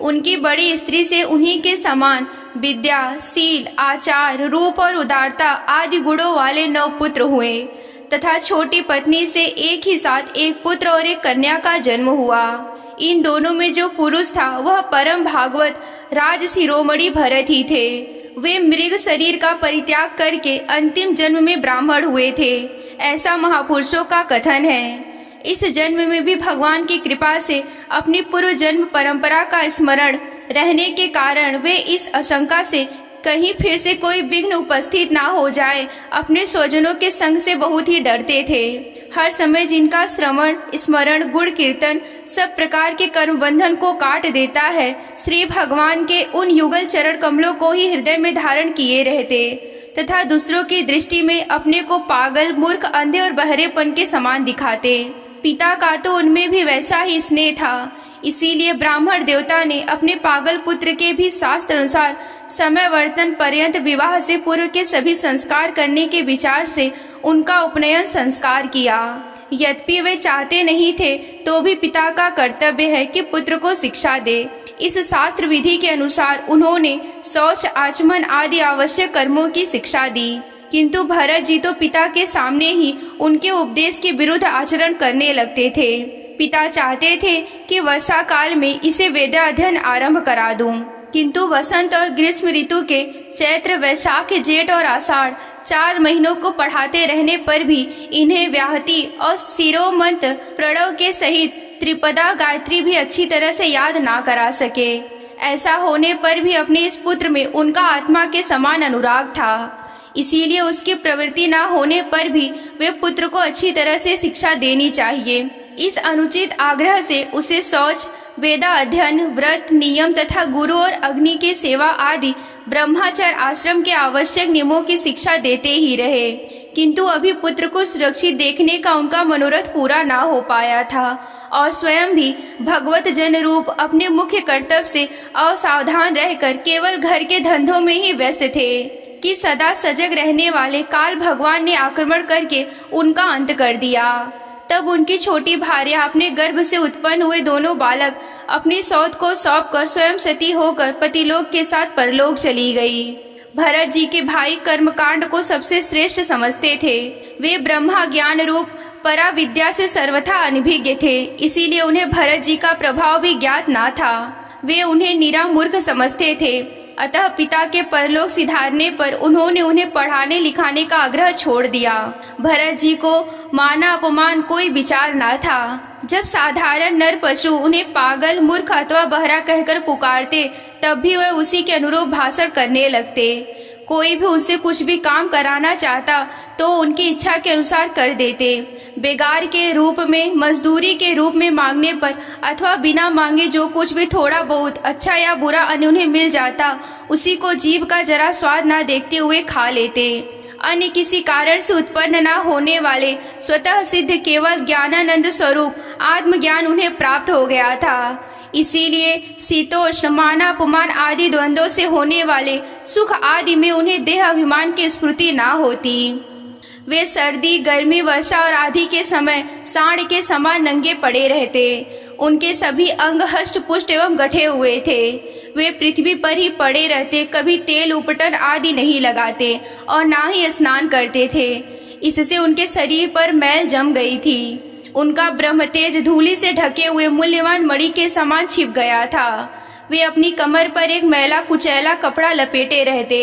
S1: उनकी बड़ी स्त्री से उन्हीं के समान विद्या शील आचार रूप और उदारता आदि गुणों वाले 9 पुत्र हुए तथा छोटी पत्नी से एक ही साथ एक पुत्र और एक कन्या का जन्म हुआ। इन दोनों में जो पुरुष था वह परम भागवत राज शिरोमणि भरत ही थे। वे मृग शरीर का परित्याग करके अंतिम जन्म में ब्राह्मण हुए थे, ऐसा महापुरुषों का कथन है। इस जन्म में भी भगवान की कृपा से अपनी पूर्व जन्म परंपरा का स्मरण रहने के कारण वे इस आशंका से कहीं फिर से कोई विघ्न उपस्थित ना हो जाए अपने स्वजनों के संग से बहुत ही डरते थे। हर समय जिनका श्रवण स्मरण गुण कीर्तन सब प्रकार के कर्म बंधन को काट देता है, श्री भगवान के उन युगल चरण कमलों को ही हृदय में धारण किए रहते तथा दूसरों की दृष्टि में अपने को पागल मूर्ख अंधे और बहरेपन के समान दिखाते। पिता का तो उनमें भी वैसा ही स्नेह था, इसीलिए ब्राह्मण देवता ने अपने पागल पुत्र के भी शास्त्र अनुसार समय वर्तन पर्यंत विवाह से पूर्व के सभी संस्कार करने के विचार से उनका उपनयन संस्कार किया। यद्यपि वे चाहते नहीं थे तो भी पिता का कर्तव्य है कि पुत्र को शिक्षा दे। इस शास्त्र विधि के अनुसार उन्होंने शौच आचमन आदि आवश्यक कर्मों की शिक्षा दी, किंतु भरत जी तो पिता के सामने ही उनके उपदेश के विरुद्ध आचरण करने लगते थे। पिता चाहते थे कि वर्षा काल में इसे वेदाध्ययन आरंभ करा दूं, किंतु वसंत और ग्रीष्म ऋतु के चैत्र वैशाख जेठ और आषाढ़ 4 महीनों को पढ़ाते रहने पर भी इन्हें व्याहति और शिरोमंत्र प्रणव के सहित त्रिपदा गायत्री भी अच्छी तरह से याद ना करा सके। ऐसा होने पर भी अपने इस पुत्र में उनका आत्मा के समान अनुराग था, इसीलिए उसकी प्रवृत्ति ना होने पर भी वे पुत्र को अच्छी तरह से शिक्षा देनी चाहिए। इस अनुचित आग्रह से उसे शौच वेदा अध्ययन व्रत नियम तथा गुरु और अग्नि के सेवा आदि ब्रह्मचर्य आश्रम के आवश्यक नियमों की शिक्षा देते ही रहे, किंतु अभी पुत्र को सुरक्षित देखने का उनका मनोरथ पूरा ना हो पाया था और स्वयं भी भगवत जन रूप अपने मुख्य कर्तव्य से असावधान रहकर केवल घर के धंधों में ही व्यस्त थे कि सदा सजग रहने वाले काल भगवान ने आक्रमण करके उनका अंत कर दिया। तब उनकी छोटी भार्या अपने गर्भ से उत्पन्न हुए दोनों बालक अपनी सौत को सौंपकर स्वयं सती होकर पतिलोक के साथ परलोक चली गई। भरत जी के भाई कर्मकांड को सबसे श्रेष्ठ समझते थे। वे ब्रह्मा ज्ञान रूप परा विद्या से सर्वथा अनभिज्ञ थे, इसीलिए उन्हें भरत जी का प्रभाव भी ज्ञात ना था। वे उन्हें निरा मूर्ख समझते थे, अतः पिता के परलोक सिधारने पर उन्होंने उन्हें पढ़ाने लिखाने का आग्रह छोड़ दिया। भरत जी को माना अपमान कोई विचार न था। जब साधारण नर पशु उन्हें पागल मूर्ख अथवा बहरा कहकर पुकारते तब भी वे उसी के अनुरूप भाषण करने लगते। कोई भी उनसे कुछ भी काम कराना चाहता तो उनकी इच्छा के अनुसार कर देते। बेगार के रूप में मजदूरी के रूप में मांगने पर अथवा बिना मांगे जो कुछ भी थोड़ा बहुत अच्छा या बुरा अन्न उन्हें मिल जाता उसी को जीभ का जरा स्वाद ना देखते हुए खा लेते। अन्य किसी कारण से उत्पन्न न होने वाले स्वतः सिद्ध केवल ज्ञानानंद स्वरूप आत्मज्ञान उन्हें प्राप्त हो गया था। इसीलिए शीतोष्ण मान अपमान आदि द्वंद्वों से होने वाले सुख आदि में उन्हें देह अभिमान की स्फूर्ति ना होती। वे सर्दी, गर्मी, वर्षा और आदि के समय सांड के समान नंगे पड़े रहते। उनके सभी अंग हष्ट पुष्ट एवं गठे हुए थे। वे पृथ्वी पर ही पड़े रहते, कभी तेल उपटन आदि नहीं लगाते और ना ही स्नान करते थे। इससे उनके शरीर पर मैल जम गई थी। उनका ब्रह्म तेज धूलि से ढके हुए मूल्यवान मणि के समान छिप गया था। वे अपनी कमर पर एक मैला कुचैला कपड़ा लपेटे रहते।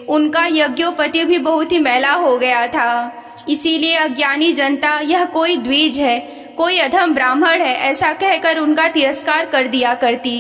S1: उनका यज्ञोपति भी बहुत ही मैला हो गया था। इसीलिए अज्ञानी जनता यह कोई द्विज है, कोई अधम ब्राह्मण है, ऐसा कहकर उनका तिरस्कार कर दिया करती।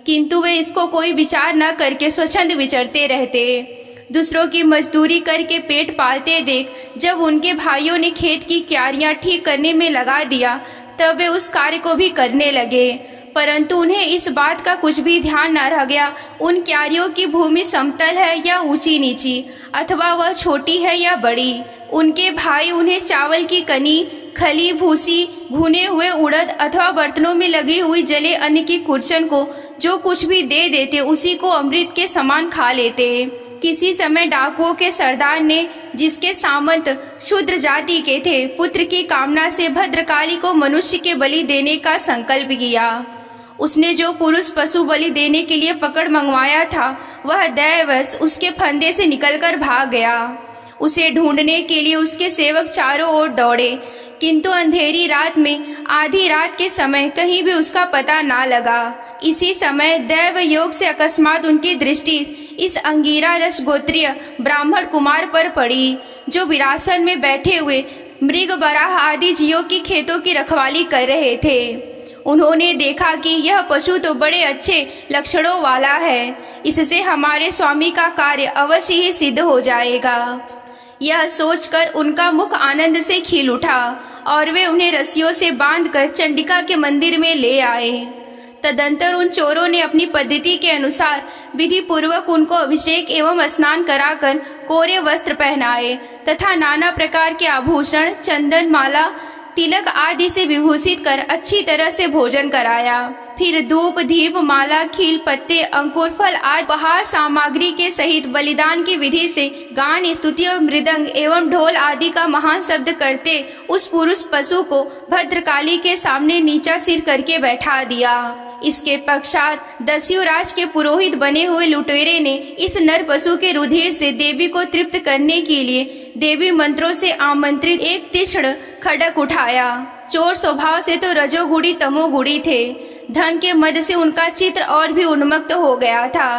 S1: किंतु वे इसको कोई विचार न करके स्वच्छंद विचरते रहते। दूसरों की मजदूरी करके पेट पालते देख जब उनके भाइयों ने खेत की क्यारियां ठीक करने में लगा दिया, तब वे उस कार्य को भी करने लगे। परंतु उन्हें इस बात का कुछ भी ध्यान न रह गया उन क्यारियों की भूमि समतल है या ऊंची नीची, अथवा वह छोटी है या बड़ी। उनके भाई उन्हें चावल की कनी, खली, भूसी, भुने हुए उड़द अथवा बर्तनों में लगी हुई जले अन्न की कुर्चन को जो कुछ भी दे देते, उसी को अमृत के समान खा लेते। किसी समय डाकुओं के सरदार ने, जिसके सामंत शूद्र जाति के थे, पुत्र की कामना से भद्रकाली को मनुष्य के बलि देने का संकल्प किया। उसने जो पुरुष पशु बलि देने के लिए पकड़ मंगवाया था, वह दैवश उसके फंदे से निकलकर भाग गया। उसे ढूंढने के लिए उसके सेवक चारों ओर दौड़े, किंतु अंधेरी रात में आधी रात के समय कहीं भी उसका पता ना लगा। इसी समय दैव योग से अकस्मात उनकी दृष्टि इस अंगीरा रस गोत्रीय ब्राह्मण कुमार पर पड़ी, जो विरासन में बैठे हुए मृग, बराह आदि जीवों की खेतों की रखवाली कर रहे थे। उन्होंने देखा कि यह पशु तो बड़े अच्छे लक्षणों वाला है, इससे हमारे स्वामी का कार्य अवश्य ही सिद्ध हो जाएगा। यह सोचकर उनका मुख आनंद से खिल उठा और वे उन्हें रस्सियों से बांधकर चंडिका के मंदिर में ले आए। तदंतर उन चोरों ने अपनी पद्धति के अनुसार विधि पूर्वक उनको अभिषेक एवं स्नान कराकर कोरे वस्त्र पहनाए तथा नाना प्रकार के आभूषण, चंदन, माला, तिलक आदि से विभूषित कर अच्छी तरह से भोजन कराया। फिर धूप, दीप, माला, खील, पत्ते, अंकुर, फल आदि उपहार सामग्री के सहित बलिदान की विधि से गान, स्तुति और मृदंग एवं ढोल आदि का महान शब्द करते उस पुरुष पशु को भद्रकाली के सामने नीचा सिर करके बैठा दिया। इसके पश्चात दस्युराज के पुरोहित बने हुए लुटेरे ने इस नर पशु के रुधिर से देवी को तृप्त करने के लिए देवी मंत्रों से आमंत्रित एक तीक्ष्ण खड्ग उठाया। चोर स्वभाव से तो रजोगुणी तमोगुणी थे। धन के मद से उनका चित्र और भी उन्मत्त हो गया था।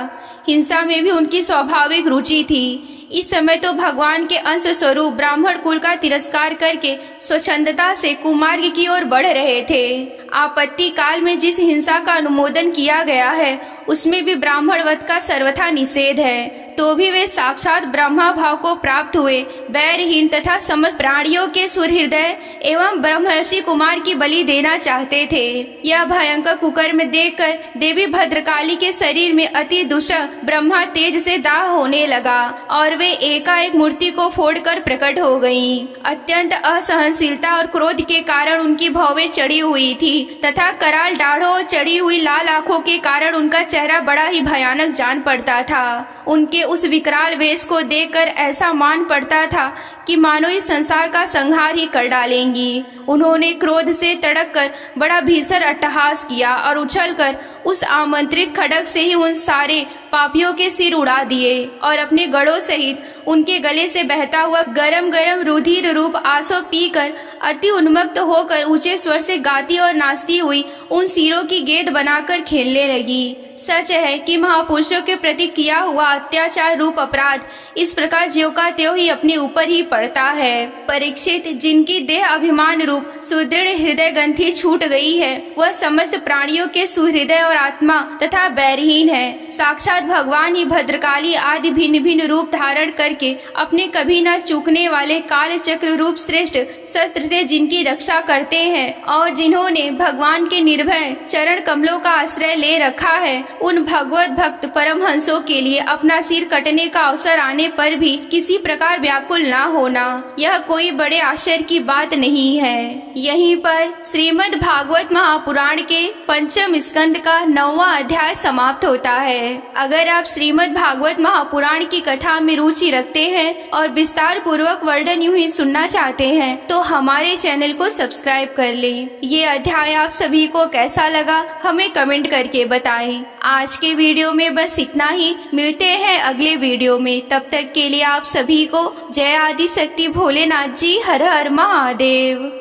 S1: हिंसा में भी उनकी स्वाभाविक रुचि थी। इस समय तो भगवान के अंश स्वरूप ब्राह्मण कुल का तिरस्कार करके स्वच्छंदता से कुमार्ग की ओर बढ़ रहे थे। आपत्ति काल में जिस हिंसा का अनुमोदन किया गया है, उसमें भी ब्राह्मण वध का सर्वथा निषेध है। तो भी वे साक्षात ब्रह्मा भाव को प्राप्त हुए बैरहीन तथा समस्त प्राणियों के सुहृदय एवं ब्रह्मर्षि कुमार की बलि देना चाहते थे। यह भयंकर कुकर्म देखकर देवी भद्रकाली के शरीर में अति दुष्ट ब्रह्मा तेज से दाह होने लगा और वे एकाएक मूर्ति को फोड़कर प्रकट हो गईं। अत्यंत असहनशीलता और क्रोध के कारण उनकी भौवें चढ़ी हुई थी तथा कराल दाढ़ों और चढ़ी हुई लाल आंखों के कारण उनका चेहरा बड़ा ही भयानक जान पड़ता था। उनके उस विकराल वेश को देखकर ऐसा मान पड़ता था कि मानो इस संसार का संहार ही कर डालेंगी। उन्होंने क्रोध से तड़क कर बड़ा भीषण अट्टहास किया और उछलकर उस आमंत्रित खड्ग से ही उन सारे पापियों के सिर उड़ा दिए और अपने गढ़ों सहित उनके गले से बहता हुआ गरम गरम रुधिर रूप आंसू पीकर अति उन्मत्त होकर ऊंचे स्वर से गाती और नाचती हुई उन सिरों की गेंद बनाकर खेलने लगी। सच है कि महापुरुषों के प्रति किया हुआ अत्याचार रूप अपराध इस प्रकार ज्यों का त्यों ही अपने ऊपर ही पड़ता है। परीक्षित, जिनकी देह अभिमान रूप सुदृढ़ हृदय ग्रंथि छूट गई है, वह समस्त प्राणियों के सुहृदय और आत्मा तथा बैरहीन है। साक्षात भगवान ही भद्रकाली आदि भिन्न भिन्न रूप धारण करके अपने कभी न चूकने वाले काल चक्र रूप श्रेष्ठ शस्त्र से जिनकी रक्षा करते हैं और जिन्होंने भगवान के निर्भय चरण कमलों का आश्रय ले रखा है, उन भगवत भक्त परमहंसों के लिए अपना सिर कटने का अवसर आने पर भी किसी प्रकार व्याकुल न होना, यह कोई बड़े आश्चर्य की बात नहीं है। यहीं पर श्रीमद् भागवत महापुराण के पंचम स्कंद का का 9वां अध्याय समाप्त होता है। अगर आप श्रीमद् भागवत महापुराण की कथा में रुचि रखते हैं और विस्तार पूर्वक वर्णन यूं ही सुनना चाहते हैं तो हमारे चैनल को सब्सक्राइब कर लें। ये अध्याय आप सभी को कैसा लगा हमें कमेंट करके बताएं। आज के वीडियो में बस इतना ही। मिलते हैं अगले वीडियो में। तब तक के लिए आप सभी को जय आदि शक्ति भोलेनाथ जी। हर हर महादेव।